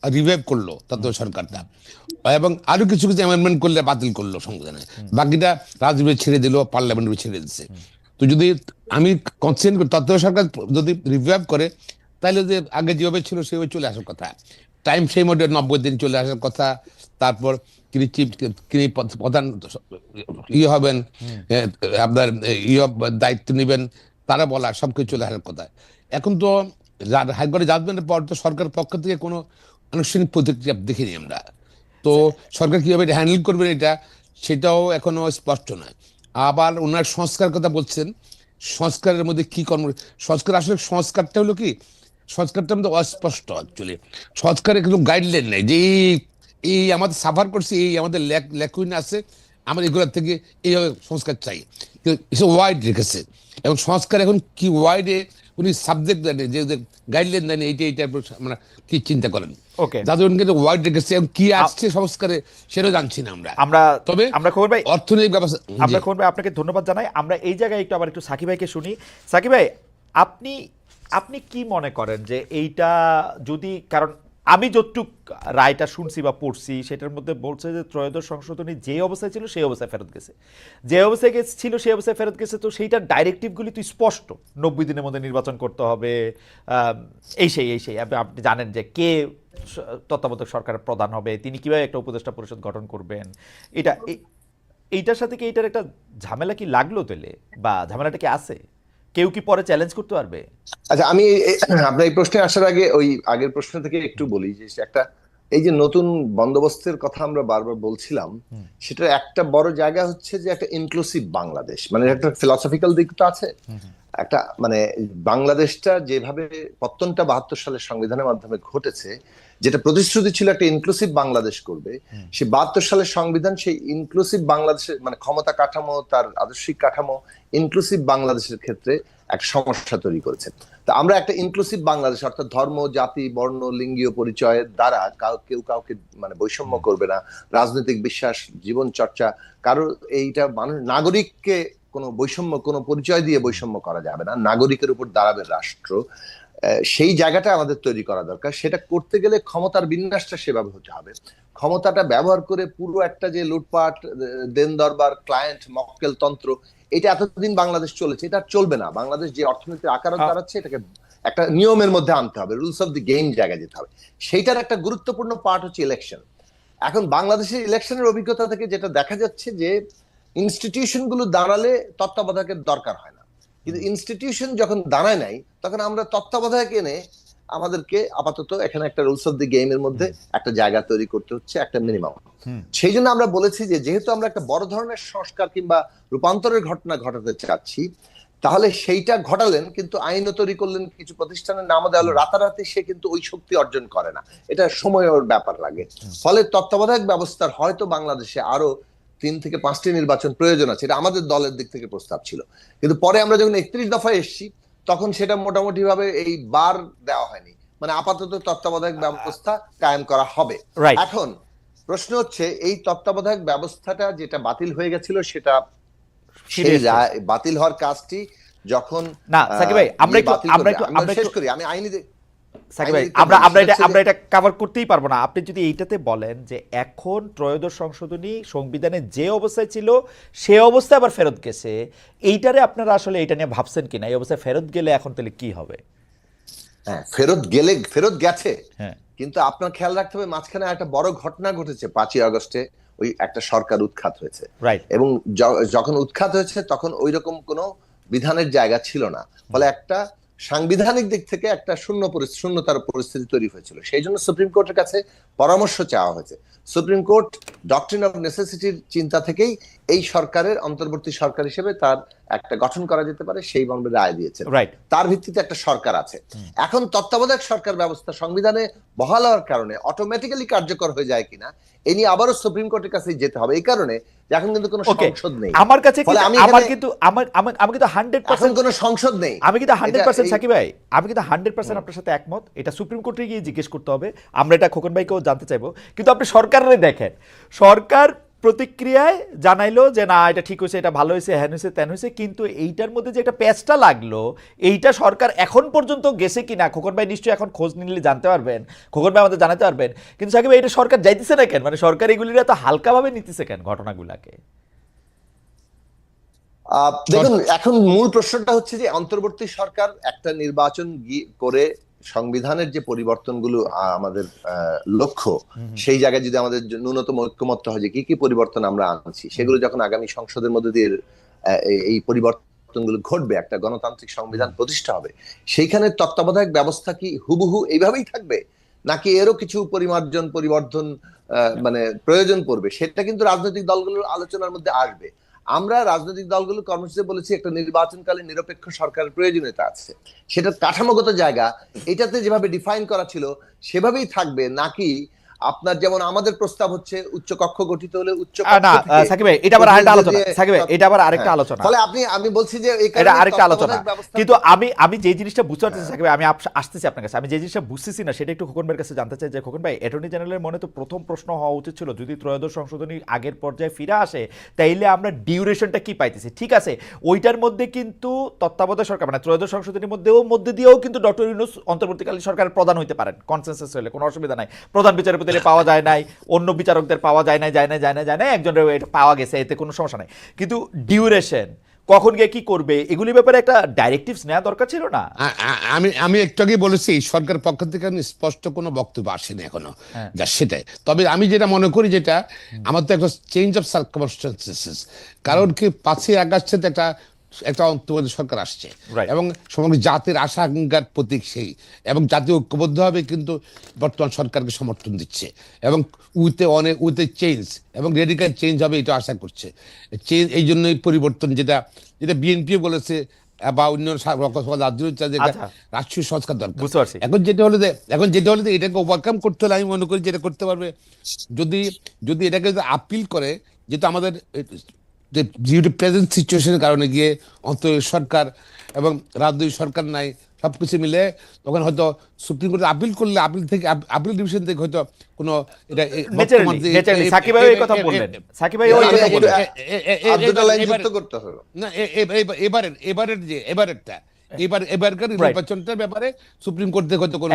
রিভাইভ করলো তত্ত্বাবধায়ক সরকারটা, এবং আরো কিছু কিছু অ্যামেন্ডমেন্ট করলে বাতিল করলো সংবিধানে, বাকিটা রাজনীতি ছেড়ে দিল, পার্লামেন্ট ছেড়ে দিচ্ছে। তো যদি আমি কনসেন্ট করি তত্ত্বাবধায়ক সরকার যদি রিভাইভ করে, তাহলে যে আগে যেভাবে ছিল সেভাবে চলে আসার কথা। টাইম ফ্রেম 90 দিন চলে আসার কথা। তারপর তিনি প্রধান হবেন, আপনার দায়িত্ব নেবেন, তারা বলা সবকিছু চলে আসার কথা। এখন তো হাইকোর্টে জাজমেন্টের পর তো সরকার পক্ষ থেকে কোনো আনুষ্ঠানিক প্রতিক্রিয়া দেখিনি আমরা। তো সরকার কিভাবে হ্যান্ডেল করবেন এটা, সেটাও এখনো স্পষ্ট নয়। আবার ওনার সংস্কার কথা বলছেন, সংস্কারের মধ্যে কি সংস্কার, আসলে সংস্কারটা হলো কি, সংস্কারটা আমাদের অস্পষ্ট অ্যাকচুয়ালি। সংস্কারের কোনো গাইডলাইন নেই যে এই আমাদের সাফার করছে, এই আমাদের ল্যাকুইন আছে, আমরা এগুলোর থেকে এইভাবে সংস্কার চাই, ওয়াইড রেখেছে। এবং সংস্কার এখন কি ওয়াইডে উনি সাবজেক্ট দেন, যে গাইডলাইন দেন, এইটা আমরা কি চিন্তা করেন,
ওকে,
যাদের কিন্তু ওয়াইড রেখেছে। এবং কি আসছে সংস্কারে সেটাও জানছি না আমরা। তবে
আমরা খবর ভাই,
অর্থনৈতিক ব্যবস্থা,
আমরা খবর ভাই আপনাকে ধন্যবাদ জানাই। আমরা এই জায়গায় একটু সাকিব ভাইকে শুনি। সাকিব ভাই, আপনি কি মনে করেন যে এইটা যদি, কারণ আমি যতটুক রায়টা শুনছি বা পড়ছি সেটার মধ্যে বলছে যে ত্রয়োদশ সংশোধনী যে অবস্থায় ছিল সেই অবস্থায় ফেরত গেছে, যে অবস্থায় ছিল সেই অবস্থায় ফেরত গেছে। তো সেইটার ডাইরেক্টিভগুলি তো স্পষ্ট, 90 দিনের মধ্যে নির্বাচন করতে হবে, এই সেই আপনি জানেন যে কে তত্ত্বাবধায়ক সরকারের প্রধান হবে, তিনি কিভাবে একটা উপদেষ্টা পরিষদ গঠন করবেন। এইটার সাথে কি এইটার একটা ঝামেলা কি লাগলো তাহলে, বা ঝামেলাটা কি আছে, কেউ কি পরে চ্যালেঞ্জ করতে পারবে?
আচ্ছা, আমি আপনার এই প্রশ্নে আসার আগে ওই আগের প্রশ্ন থেকে একটু বলি যে একটা, এই যে নতুন বন্দোবস্তের কথা আমরা বারবার বলছিলাম, সেটার একটা বড় জায়গা হচ্ছে যে একটা ইনক্লুসিভ বাংলাদেশ, মানে একটা ফিলসফিক্যাল দিক তো আছে। একটা মানে বাংলাদেশটা যেভাবে পত্তনটা 72 সালের সংবিধানের মাধ্যমে ঘটেছে, যেটা প্রতিশ্রুতি ছিল একটা ইনক্লুসিভ বাংলাদেশ করবে, সেই 72 সালের সংবিধান সেই ইনক্লুসিভ বাংলাদেশের মানে ক্ষমতা কাঠামো, তার আদর্শিক কাঠামো ইনক্লুসিভ বাংলাদেশের ক্ষেত্রে একটা সমস্যা তৈরি করেছে। তো আমরা একটা ইনক্লুসিভ বাংলাদেশ, অর্থাৎ ধর্ম, জাতি, বর্ণ, লিঙ্গীয় পরিচয়ের দ্বারা কেউ কাউকে মানে বৈষম্য করবে না, রাজনৈতিক বিশ্বাস, জীবন চর্চা, কারো এইটা মানুষ নাগরিককে কোনো বৈষম্য, কোনো পরিচয় দিয়ে বৈষম্য করা যাবে না, নাগরিকের উপর দাঁড়াবে রাষ্ট্র। সেই জায়গাটা আমাদের তৈরি করা দরকার। সেটা করতে গেলে ক্ষমতার বিন্যাসটা সেভাবে হতে হবে। ক্ষমতাটা ব্যবহার করে পুরো একটা যে লুটপাট, দেন দরবার, ক্লায়েন্ট মক্কেল তন্ত্র, এটা এতদিন বাংলাদেশ চলেছে, এটা চলবে না। বাংলাদেশ যে অর্থনীতির আকার দাঁড়াচ্ছে, এটাকে একটা নিয়মের মধ্যে আনতে হবে, রুলস অফ দি গেম জায়গায় যেতে হবে। সেইটার একটা গুরুত্বপূর্ণ পার্ট হচ্ছে ইলেকশন। এখন বাংলাদেশের ইলেকশনের অভিজ্ঞতা থেকে যেটা দেখা যাচ্ছে যে ইনস্টিটিউশন গুলো দাঁড়ালে তত্ত্বাবধায়কের দরকার হয় না, কিন্তু ইনস্টিটিউশন যখন দাঁড়ায় নাই, তখন আমরা তত্ত্বাবধায়ক এনে আমাদেরকে আপাতত এখানে একটা রুলস অফ দি গেমের মধ্যে একটা জায়গা তৈরি করতে হচ্ছে, একটা মিনিমাম। সেই জন্য আমরা বলেছি যে যেহেতু আমরা একটা বড় ধরনের সংস্কার কিংবা রূপান্তরের ঘটনা ঘটাতে চাচ্ছি, তাহলে সেইটা ঘটালেন, কিন্তু আইনও তৈরি করলেন, কিছু প্রতিষ্ঠানের নাম দেওয়া হলো, রাতারাতি সে কিন্তু ওই শক্তি অর্জন করে না, এটা সময়ের ব্যাপার লাগে। ফলে তত্ত্বাবধায়ক ব্যবস্থার হয়তো বাংলাদেশে আরো 3 থেকে 5টি নির্বাচন প্রয়োজন আছে, এটা আমাদের দলের দিক থেকে প্রস্তাব ছিল। কিন্তু পরে আমরা যখন 31 দফায় এসেছি, তখন সেটা মোটামুটি ভাবে এই বার দেওয়া হয়নি, মানে আপাতত তত্ত্বাবধায়ক ব্যবস্থা কায়েম করা হবে। এখন প্রশ্ন হচ্ছে এই তত্ত্বাবধায়ক ব্যবস্থাটা যেটা বাতিল হয়ে গেছিল, সেটা বাতিল হওয়ার কাজটি যখন
না সাকিব ভাই, আমরা
শেষ করি, আমি আইনি
সাকিব ভাই, আমরা এটা কভার করতেই পারবো না। আপনি যদি এইটাতে বলেন যে এখন ত্রয়োদশ সংশোধনী সংবিধানে যে অবস্থায় ছিল সে অবস্থায় আবার ফেরত গেছে, এইটারে আপনারা আসলে এটা নিয়ে ভাবছেন কিনা, এই অবস্থায় ফেরত গেলে এখন তাহলে কি হবে?
হ্যাঁ, ফেরত গেছে, কিন্তু আপনার খেয়াল রাখতে হবে মাঝখানে একটা বড় ঘটনা ঘটেছে। 5ই আগস্টে ওই একটা সরকার উৎখাত হয়েছে, এবং যখন উৎখাত হয়েছে তখন ওই রকম কোনো বিধানের জায়গা ছিল না, ফলে একটা সাংবিধানিক দিক থেকে একটা শূন্যতার পরিস্থিতি তৈরি হয়েছিল। সেই জন্য সুপ্রিম কোর্টের কাছে পরামর্শ চাওয়া হয়েছে। সুপ্রিম কোর্ট ডক্ট্রিন অফ নেসেসিটির চিন্তা থেকেই এই সরকারের অন্তর্বর্তী সরকার হিসেবে তার একটা গঠন করা যেতে পারে সেই মর্মে রায় দিয়েছে। তার ভিত্তিতে একটা সরকার আছে। এখন তত্ত্বাবধায়ক সরকার ব্যবস্থা সংবিধানে বহাল হওয়ার কারণে অটোমেটিক্যালি কার্যকর হয়ে যায় কিনা, এ নিয়ে আবারও সুপ্রিম কোর্টের কাছে যেতে হবে। এই কারণে এখন কিন্তু কোনো সংসদ নেই
আমার কাছে, আমি কিন্তু 100%
কোনো সংসদ নেই।
আমি কিন্তু 100% সাকিব ভাই, আমি কিন্তু 100% আপনার সাথে একমত। এটা সুপ্রিম কোর্টে গিয়ে জিজ্ঞেস করতে হবে, আমরা এটা খোকন ভাইকেও জানতে চাইবো। কিন্তু আপনি সরকারের দেখেন, সরকার প্রতিক্রিয়ায় জানাইলো যে না এটা ঠিক হয়েছে, এটা ভালো হয়েছে, হ্যান হয়েছে, ত্যান হয়েছে, কিন্তু এইটার মধ্যে যে একটা প্যাচটা লাগলো, এইটা সরকার এখন পর্যন্ত গেছে কিনা খোকন ভাই নিশ্চয়ই এখন খোঁজ নিলে জানতে পারবেন, খোকন ভাই আমাদের জানাতে পারবেন। কিন্তু সাকিব ভাই, এটা সরকার যাইতেছে না কেন, মানে সরকার এগুলির এত হালকাভাবে নিতেছে কেন ঘটনাগুলাকে?
দেখুন, এখন মূল প্রশ্নটা হচ্ছে যে অন্তর্বর্তী সরকার একটা নির্বাচন করে সংবিধানের যে পরিবর্তনগুলো আমাদের লক্ষ্য, সেই জায়গায় যদি আমাদের ন্যূনতম ঐক্যমত্য হয় যে কি কি পরিবর্তন আমরা আনছি, সেগুলো যখন আগামী সংসদের মধ্যে দিয়ে এই পরিবর্তনগুলো ঘটবে, একটা গণতান্ত্রিক সংবিধান প্রতিষ্ঠা হবে, সেইখানে তত্ত্বাবধায়ক ব্যবস্থা কি হুবহু এইভাবেই থাকবে, নাকি এরও কিছু পরিমার্জন পরিবর্ধন মানে প্রয়োজন পড়বে, সেটা কিন্তু রাজনৈতিক দলগুলোর আলোচনার মধ্যে আসবে। আমরা রাজনৈতিক দলগুলো কর্মসূচিতে বলেছি একটা নির্বাচনকালীন নিরপেক্ষ সরকারের প্রয়োজনীয়তা আছে, সেটার কাঠামোগত জায়গা এটাতে যেভাবে ডিফাইন করা ছিল সেভাবেই থাকবে, নাকি আপনার যেমন আমাদের প্রস্তাব হচ্ছে উচ্চ কক্ষ গঠিত হলে উচ্চ
না সাকিব ভাই, এটা আবার আরেকটা আলোচনা, সাকিব ভাই এটা আবার আরেকটা আলোচনা,
ফলে আমি বলছি যে
এটা আরেকটা আলোচনা। কিন্তু আমি যে জিনিসটা বুঝতে পারতেছি সাকিব ভাই, আমি আসতেছি আপনার কাছে, আমি যে জিনিসটা বুঝতেছি না সেটা একটু খোকন ভাইয়ের কাছে জানতে চাই যে খোকন ভাই, অ্যাটর্নি জেনারেলের মনে তো প্রথম প্রশ্ন হওয়া উচিত ছিল যদি ত্রয়োদশ সংশোধনী আগের পর্যায়ে ফিরে আসে তাইলে আমরা ডিউরেশনটা কি পাইতেছি। ঠিক আছে, ওইটার মধ্যে কিন্তু তত্ত্বাবধায়ক সরকার মানে ত্রয়োদশ সংশোধনীর মধ্যে দিয়েও কিন্তু ডক্টর ইউনূস অন্তর্বর্তীকালীন সরকারের প্রধান হইতে পারেন, কনসেনসাস হলে কোনো অসুবিধা নাই। প্রধান বিচারপতিদের পাওয়া যায় নাই, অন্য বিচারকদের পাওয়া যায় না, একজনের এটা পাওয়া গেছে, এতে কোনো সমস্যা নাই। কিন্তু ডিউরেশন কখন গিয়ে কি করবে এগুলি ব্যাপারে একটা ডাইরেক্টিভস নেওয়া দরকার ছিল না?
আমি একটু আগে বলেছি সরকার পক্ষ থেকে স্পষ্ট কোনো বক্তব্য আসেনি এখনো, যা সেটাই। তবে আমি যেটা মনে করি, যেটা আমার তো একটা চেঞ্জ অফ সার্কামস্টেন্সেস, কারণ কি 5ই আগস্টে একটা অন্তর্বর্তী সরকার আসছে এবং সমগ্র জাতির আশা আকাঙ্ক্ষার প্রতীক সেই, এবং জাতি ঐক্যবদ্ধভাবে কিন্তু বর্তমান সরকারকে সমর্থন দিচ্ছে এবং উইথ চেঞ্জ এবং রেডিক্যাল চেঞ্জ হবে এটা আশা করছে। চেঞ্জ এই জন্যই পরিবর্তন, যেটা বিএনপি বলেছে বা অন্য রাষ্ট্রীয় সংস্কার দরকার। এখন যেটা হলো যে এটাকে ওভারকাম করতে হলে আমি মনে করি যেটা করতে পারবে যদি এটাকে আপিল করে, যেহেতু আমাদের প্রেজেন্ট সিচুয়েশনের কারণে গিয়ে সরকার এবং রাজনৈতিক সরকার নাই, সবকিছু মিলে তখন হয়তো সুপ্রিম কোর্টে আপিল করলে আপিল ডিভিশন থেকে হয়তো কোনো এবারকার নির্বাচনটার ব্যাপারে সুপ্রিম কোর্ট থেকে হয়তো কোনো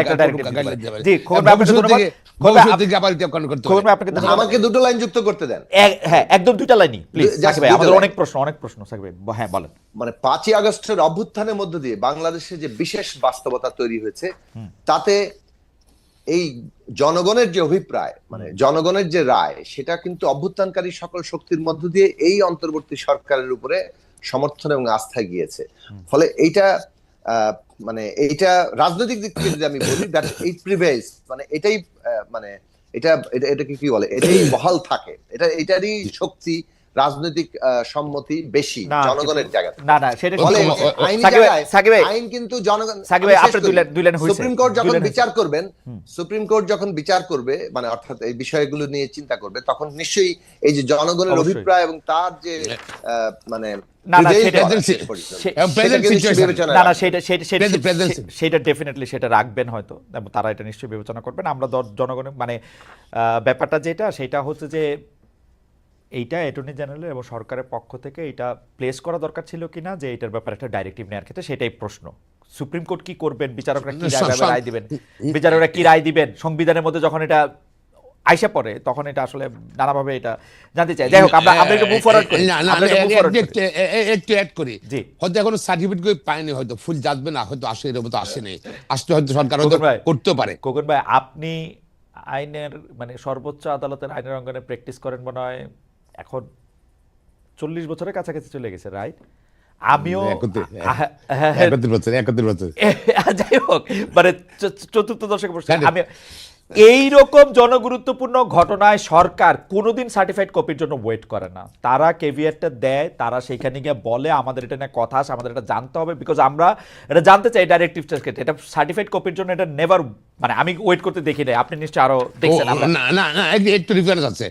আমাকে দুটো লাইন যুক্ত করতে দেন।
হ্যাঁ, একদম দুটো লাইনই প্লিজ সাকিব ভাই, আমাদের অনেক প্রশ্ন সাকিব ভাই, হ্যাঁ বলেন।
মানে 5ই আগস্টের অভ্যুত্থানের মধ্য দিয়ে বাংলাদেশে যে বিশেষ বাস্তবতা তৈরি হয়েছে, তাতে এই জনগণের যে অভিপ্রায়, মানে জনগণের যে রায়, সেটা কিন্তু অভ্যুত্থানকারী সকল শক্তির মধ্য দিয়ে এই অন্তর্বর্তী সরকারের উপরে সমর্থন এবং আস্থা গিয়েছে। ফলে এইটা মানে এইটা রাজনৈতিক দিক থেকে যদি আমি বলি, দ্যাট ইট প্রিভেইলস, মানে এটাই মানে এটাকে কি বলে, এটাই বহাল থাকে, এটারই শক্তি, রাজনৈতিক সম্মতি বেশি জনগণের জায়গা থেকে।
না সেটা
আইন কিন্তু জনগণ,
সুপ্রিম কোর্ট
যখন বিচার করবে মানে অর্থাৎ এই বিষয়গুলো নিয়ে চিন্তা করবে, তখন নিশ্চয়ই এই যে জনগণের অভিপ্রায় এবং তার যে মানে
সেটা ডেফিনেটলি সেটা রাখবেন হয়তো, তারা এটা নিশ্চয়ই বিবেচনা করবেন। আমরা জনগণের মানে ব্যাপারটা যেটা সেটা হচ্ছে যে এইটা অ্যাটর্নি জেনারেল এবং সরকারের পক্ষ থেকে এটা প্লেস করা দরকার ছিল কিনা, যে এটার ব্যাপারে একটা ডাইরেক্টিভ নেওয়ার ক্ষেত্রে, সেটাই প্রশ্ন। সুপ্রিম কোর্ট কি করবেন, বিচারকরা কি রায় দিবেন, সংবিধানের মধ্যে যখন এটা আইসা পড়ে তখন এটা আসলে নানাভাবে এটা জানতে চাই। যাই হোক, আমরা একটু মুভ ফরওয়ার্ড করি,
একটু অ্যাড করি। হয়তো এখনো সার্টিফিকেট পায়নি, হয়তো ফুল যাবে না, হয়তো আসে, এর মতো আসেনি, আসতে হয়তো সরকার করতে পারে।
খোকন ভাই, আপনি আইনের মানে সর্বোচ্চ আদালতের আইনের অঙ্গনে প্র্যাকটিস করেন মনে হয় এখন 40 বছরের কাছাকাছি চলে গেছে, রাইট? আমিও যাই হোক মানে চতুর্থ দশকে বসে আমি এইরকম জনগুরুত্বপূর্ণ ঘটনায় সরকার কোনোদিন সার্টিফাইড কপির জন্য ওয়েট করে না। তারা কেভিয়েটটা দেয়, তারা সেখানে গিয়ে বলে আমাদের এটা নিয়ে কথা আছে, আমাদের এটা জানতে হবে, বিকজ আমরা এটা জানতে চাই ডাইরেক্টিভটার ক্ষেত্রে। এটা সার্টিফাইড কপির জন্য এটা নেভার, মানে আমি ওয়েট করতে দেখি নাই, আপনি নিশ্চয়ই আরো দেখছেন।
না একটু ডিফারেন্স আছে।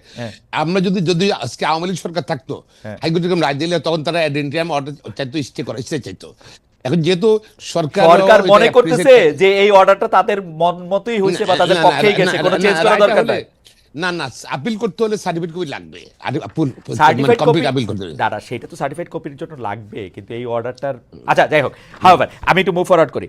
আমরা যদি আজকে আওয়ামী লীগ সরকার থাকতো, হাইকোর্ট এরকম রায় দিলে তখন তারা অ্যাডেন্টিয়াম অর্ডার চাইতো, স্টে চাইতো। এখন যেহেতু সরকার
মনে করতেছে যে এই অর্ডারটা তাদের মন মতই হয়েছে বা তাদের পক্ষেই গেছে, কোনো চেঞ্জ করা দরকার নাই।
না আপিল করতে হলে সার্টিফিকেট কপি লাগবে,
দাদা সেটা তো সার্টিফাইড কপির জন্য লাগবে, কিন্তু এই অর্ডারটার আচ্ছা যাই হোক, হাওয়ার আমি একটু মুভ ফরওয়ার্ড করি।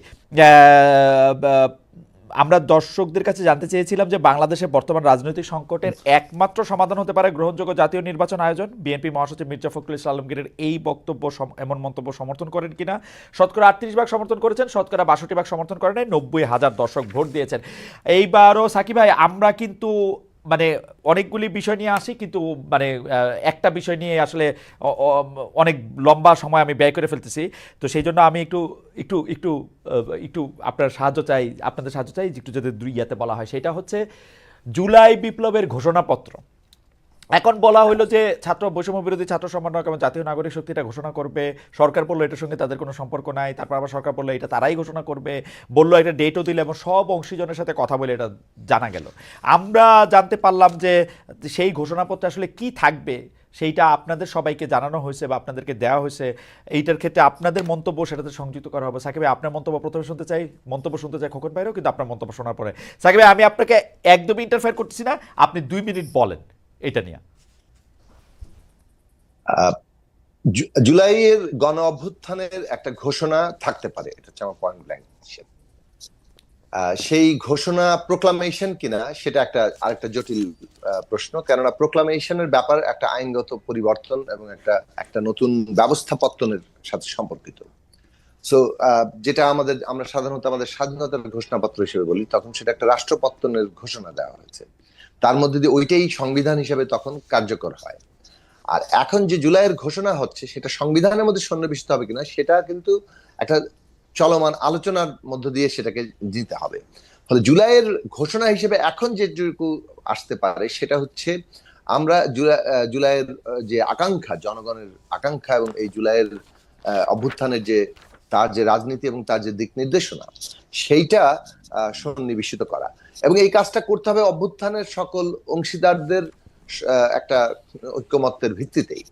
আমরা দর্শকদের কাছে জানতে চেয়েছিলাম যে বাংলাদেশের বর্তমান রাজনৈতিক সংকটের একমাত্র সমাধান হতে পারে গ্রহণযোগ্য জাতীয় নির্বাচন আয়োজন। বিএনপি মহাসচিব মির্জা ফখরুল ইসলাম আলমগীরের এই বক্তব্য এমন মন্তব্য সমর্থন করেন কিনা? শতকরা 38% সমর্থন করেছেন, শতকরা 62% সমর্থন করেন নাই, 90,000 দর্শক ভোট দিয়েছেন। এইবারও সাকিব ভাই আমরা কিন্তু মানে অনেকগুলি বিষয় নিয়ে আসি, কিন্তু মানে একটা বিষয় নিয়ে আসলে অনেক লম্বা সময় আমি ব্যয় করে ফেলতেছি। তো সেই জন্য আমি একটু একটু একটু একটু আপনাদের সাহায্য চাই একটু যদি ইয়াতে বলা হয়। সেটা হচ্ছে জুলাই বিপ্লবের ঘোষণাপত্র। এখন বলা হলো যে বৈষম্য বিরোধী ছাত্র সমন্বয়ক এবং জাতীয় নাগরিক শক্তিটা ঘোষণা করবে, সরকার বললো এটার সঙ্গে তাদের কোনো সম্পর্ক নাই, তারপর আবার সরকার বললো এটা তারাই ঘোষণা করবে, বললো এটা ডেটও দিলে, এবং সব অংশীজনের সাথে কথা বলে এটা জানা গেল। আমরা জানতে পারলাম যে সেই ঘোষণাপত্রে আসলে কি থাকবে সেইটা আপনাদের সবাইকে জানানো হয়েছে বা আপনাদেরকে দেওয়া হয়েছে। এইটার ক্ষেত্রে আপনাদের মন্তব্য সেটাতে সংযুক্ত করা হবে। সাকিব ভাই আপনার মন্তব্য প্রথমে শুনতে চাই খোকন ভাইরও, কিন্তু আপনার মন্তব্য শোনার পরে সাকিব ভাই আমি আপনাকে একদমই ইন্টারফেয়ার করতেছি না, আপনি 2 মিনিট বলেন এটা নিয়ে।
জুলাইয়ের গণ অভ্যুত্থানের একটা ঘোষণা থাকতে পারে, এটা হচ্ছে আমার পয়েন্ট ব্ল্যাঙ্ক। সেই ঘোষণা প্রোক্লামেশন কিনা সেটা আরেকটা জটিল প্রশ্ন, কেননা প্রোক্লামেশনের ব্যাপার একটা আইনগত পরিবর্তন এবং একটা নতুন ব্যবস্থাপত্তনের সাথে সম্পর্কিত। সো যেটা আমরা সাধারণত আমাদের স্বাধীনতার ঘোষণাপত্র হিসেবে বলি, তখন সেটা একটা রাষ্ট্রপত্তনের ঘোষণা দেওয়া হয়েছে, তার মধ্যে দিয়ে ওইটাই সংবিধান হিসেবে তখন কার্যকর হয়। আর এখন যে জুলাইয়ের ঘোষণা হচ্ছে সেটা সংবিধানের মধ্যে সন্নিবেশিত হবে কিনা সেটা কিন্তু একটা চলমান আলোচনার মধ্য দিয়ে সেটাকে দিতে হবে। ফলে জুলাইয়ের ঘোষণা হিসেবে এখন যেটুকু আসতে পারে সেটা হচ্ছে আমরা জুলাইয়ের যে আকাঙ্ক্ষা, জনগণের আকাঙ্ক্ষা এবং এই জুলাইয়ের অভ্যুত্থানের তার যে রাজনীতি এবং তার যে দিক নির্দেশনা সেইটা সন্নিবেশিত করা, এবং এই কাজটা করতে হবে অভ্যুত্থানের সকল অংশীদারদের একটা ঐক্যমত্যের ভিত্তিতেই।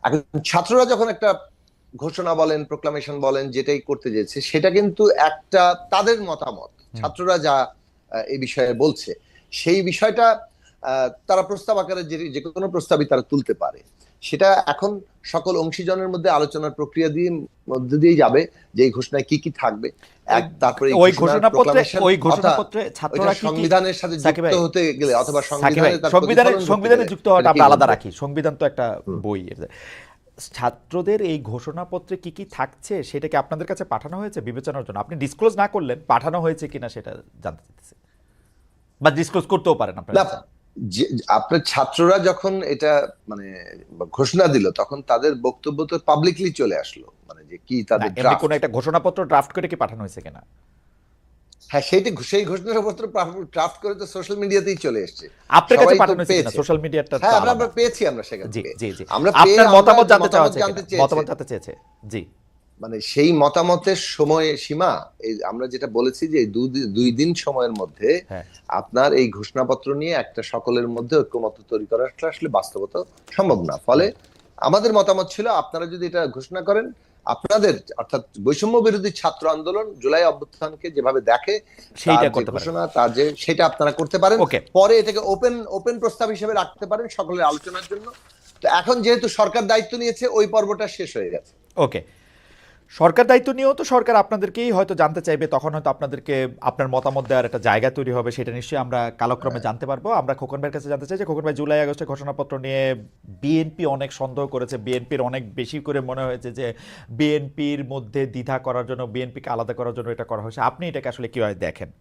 এখন ছাত্ররা যখন একটা ঘোষণা বলেন, প্রোক্লামেশন বলেন, যেটাই করতে যেছে সেটা কিন্তু একটা তাদের মতামত, ছাত্ররা যা এই বিষয়ে বলছে সেই বিষয়টা তারা প্রস্তাব আকারে যে কোনো প্রস্তাবই তারা তুলতে পারে। সেটা এখন সকল অংশীজনের মধ্যে আলোচনার প্রক্রিয়া দিয়ে যাবে যে এই ঘোষণায় কি কি থাকবে। তারপরে
ওই ঘোষণাপত্রে ছাত্ররা
সংবিধানের সাথে যুক্ত হতে গেলে অথবা
সংবিধানে যুক্ত হওয়াটা আমরা আলাদা রাখি, সংবিধান তো একটা বই। ছাত্রদের এই ঘোষণাপত্রে কি কি থাকছে সেটা কি আপনাদের কাছে পাঠানো হয়েছে বিবেচনার জন্য? আপনি ডিসক্লোজ না করলেন, পাঠানো হয়েছে কিনা সেটা জানতে চাইতেছি, বা ডিসক্লোজ করতেও পারেন আপনারা।
আপনার ছাত্ররা যখন এটা মানে ঘোষণা দিল তখন তাদের বক্তব্য তো পাবলিকলি চলে আসলো, মানে যে কি তাদের
কোনো একটা ঘোষণাপত্র ড্রাফট করে কি পাঠানো হয়েছে কিনা?
হ্যাঁ, সেই ঘোষণাপত্র ড্রাফট করে তো সোশ্যাল মিডিয়াতেই চলে এসেছে।
আপনার কাছে পাঠানো হয়েছে কিনা সোশ্যাল মিডিয়াটা?
হ্যাঁ, আমরা পেয়েছি, আমরা সেখানে
জি জি জি আমরা আপনার মতামত জানতে চেয়েছে। জি,
মানে সেই মতামতের সময় সীমা আমরা যেটা বলেছি যে 2 দিন সময়ের মধ্যে আপনার এই ঘোষণাপত্র নিয়ে একটা সকলের মধ্যে ঐক্যমত তৈরি করা আসলে বাস্তবতা সম্ভব না। ফলে আমাদের মতামত ছিল আপনারা যদি এটা ঘোষণা করেন, আপনাদের অর্থাৎ বৈষম্য বিরোধী ছাত্র আন্দোলন জুলাই অভ্যুত্থানকে যেভাবে দেখে সেটা আপনারা করতে পারেন, পরে এটাকে ওপেন প্রস্তাব হিসেবে রাখতে পারেন সকলের আলোচনার জন্য। তো এখন যেহেতু সরকার দায়িত্ব নিয়েছে, ওই পর্বটা শেষ হয়ে গেছে।
ওকে, সরকার দায়িত্ব নিয়েও তো সরকার আপনাদেরকেই হয়তো জানতে চাইবে, তখন হয়তো আপনাদেরকে আপনার মতামত দেওয়ার একটা জায়গা তৈরি হবে, সেটা নিশ্চয়ই আমরা কালক্রমে জানতে পারবো। আমরা খোকন ভাইয়ের কাছে জানতে চাই যে খোকন ভাই, জুলাই আগস্টের ঘোষণাপত্র নিয়ে বিএনপি অনেক সন্দেহ করেছে, বিএনপির অনেক বেশি করে মনে হয়েছে যে বিএনপির মধ্যে দ্বিধা করার জন্য, বিএনপিকে আলাদা করার জন্য এটা করা হয়েছে। আপনি এটাকে আসলে কিভাবে দেখেন?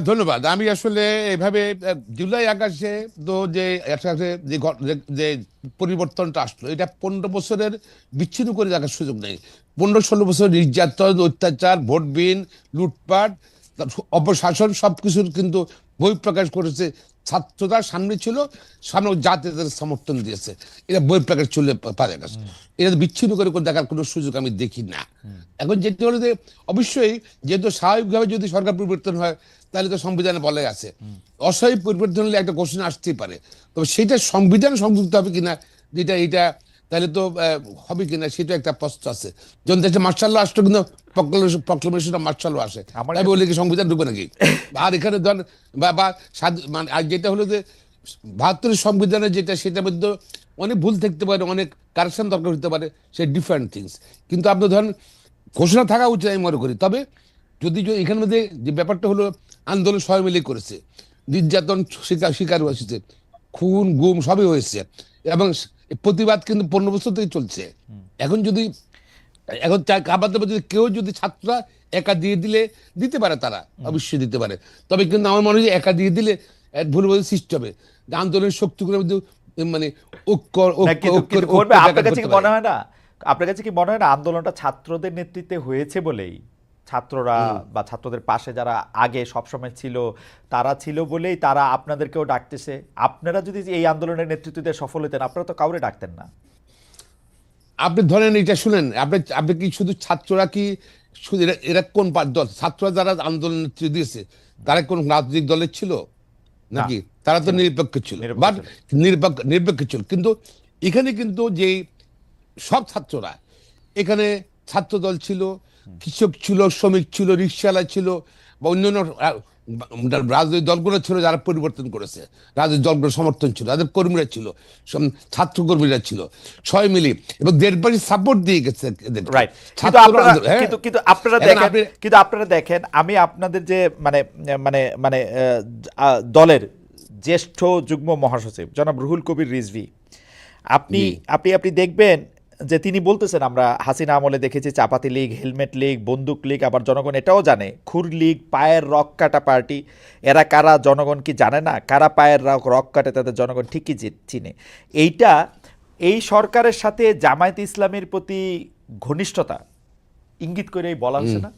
ধন্যবাদ। আমি আসলে এভাবে জুলাই আগস্টে তো যে পরিবর্তনটা আসলো, এটা 15 বছরের বিচ্ছিন্ন করে দেখার সুযোগ নেই। 15-16 বছর নির্যাতন, অত্যাচার, ভোটবিহীন, লুটপাট, অপশাসন সবকিছুর কিন্তু বহিঃপ্রকাশ করেছে ছাত্ররা। সামনে ছিল, সামনে জাতি তাদের সমর্থন দিয়েছে, এটা বহিঃপ্রকাশ চলে পারে না। এটা বিচ্ছিন্ন করে দেখার কোনো সুযোগ আমি দেখি না। এখন যেটা হলো যে অবশ্যই যেহেতু স্বাভাবিকভাবে যদি সরকার পরিবর্তন হয় তাহলে তো সংবিধানে বলে আছে অস্বাভাবিক পরিবর্তন হলে একটা ঘোষণা আসতেই পারে, তবে সেটা সংবিধান সংযুক্ত হবে কিনা, যেটা এটা তাহলে তো হবে কিনা সেটা একটা প্রশ্ন আছে। যখন দেশে মার্শাল্লাহ আসতো কিন্তু প্রক্লেমেশন মার্শাল্লাহ আসে, আমি বলি কি সংবিধান ঢুকবে নাকি? আর এখানে ধর মানে যেটা হলো যে 72 সংবিধানের যেটা, সেটার মধ্যে অনেক ভুল থাকতে পারে, অনেক কারেকশন দরকার হতে পারে, সে ডিফারেন্ট থিংস। কিন্তু আপনি ধরেন ঘোষণা থাকা উচিত আমি মনে করি। তবে যদি এখানের মধ্যে যে ব্যাপারটা হলো আন্দোলন সবাই মিলে করেছে, নির্যাতন শিকার হয়েছে, খুন গুম সবই হয়েছে, এবং প্রতিবাদ কিন্তু 15 বছর থেকে চলছে। এখন যদি এখন খাবার দাবার যদি কেউ যদি ছাত্ররা একা দিয়ে দিলে দিতে পারে, তারা অবশ্যই দিতে পারে, তবে কিন্তু আমার মনে হয় একা দিয়ে দিলে ভুল বোঝার সৃষ্টি হবে। আন্দোলনের শক্তিগুলোর মধ্যে মানে
আপনার কাছে কি মনে হয় না, আপনার কাছে কি মনে হয় না আন্দোলনটা ছাত্রদের নেতৃত্বে হয়েছে বলেই, ছাত্ররা বা ছাত্রদের পাশে যারা আগে সবসময় ছিল তারা ছিল বলেই তারা আপনাদেরকেও ডাকতেছে? আপনারা যদি এই আন্দোলনের নেতৃত্ব দিয়ে সফল হতেন, আপনারা তো কাউরে ডাকতেন না।
আপনি ধরেন এটা শুনেন, আপনি আপনি কি শুধু ছাত্ররা কি শুধু এরা কোন দল? ছাত্ররা যারা আন্দোলন নেতৃত্ব দিয়েছে তারা কোন রাজনৈতিক দলের ছিল নাকি? তারা তো নিরপেক্ষ ছিল, বাট নিরপেক্ষ ছিল। কিন্তু এখানে কিন্তু যে সব ছাত্ররা, এখানে ছাত্র দল ছিল, কৃষক ছিল, শ্রমিক ছিল, রিক্সাওয়ালা ছিল, বা অন্যান্য রাজনৈতিক দলগুলো ছিল যারা পরিবর্তন করেছে, রাজনৈতিক দলগুলো সমর্থন ছিল, তাদের কর্মীরা ছিল, ছাত্র কর্মীরা ছিল, সবাই মিলে, এবং দেশবাসী সাপোর্ট দিয়ে গেছে।
রাইট, কিন্তু আপনারা দেখেন, আমি আপনাদের যে মানে মানে মানে দলের জ্যেষ্ঠ যুগ্ম মহাসচিব জনাব রুহুল কবির রিজভী, আপনি দেখবেন যে তিনি বলতেছেন আমরা হাসিনা আমলে দেখেছি চাপাতি লীগ, হেলমেট লীগ, বন্দুক লীগ, আবার জনগণ এটাও জানে খুর লীগ, পায়ের রক কাটা পার্টি। এরা কারা জনগণ কি জানে না? কারা পায়ের রক কাটে তাদের জনগণ ঠিকই চিনে। এই সরকারের সাথে জামায়াতে ইসলামের প্রতি ঘনিষ্ঠতা ইঙ্গিত করেই বলা হচ্ছে না?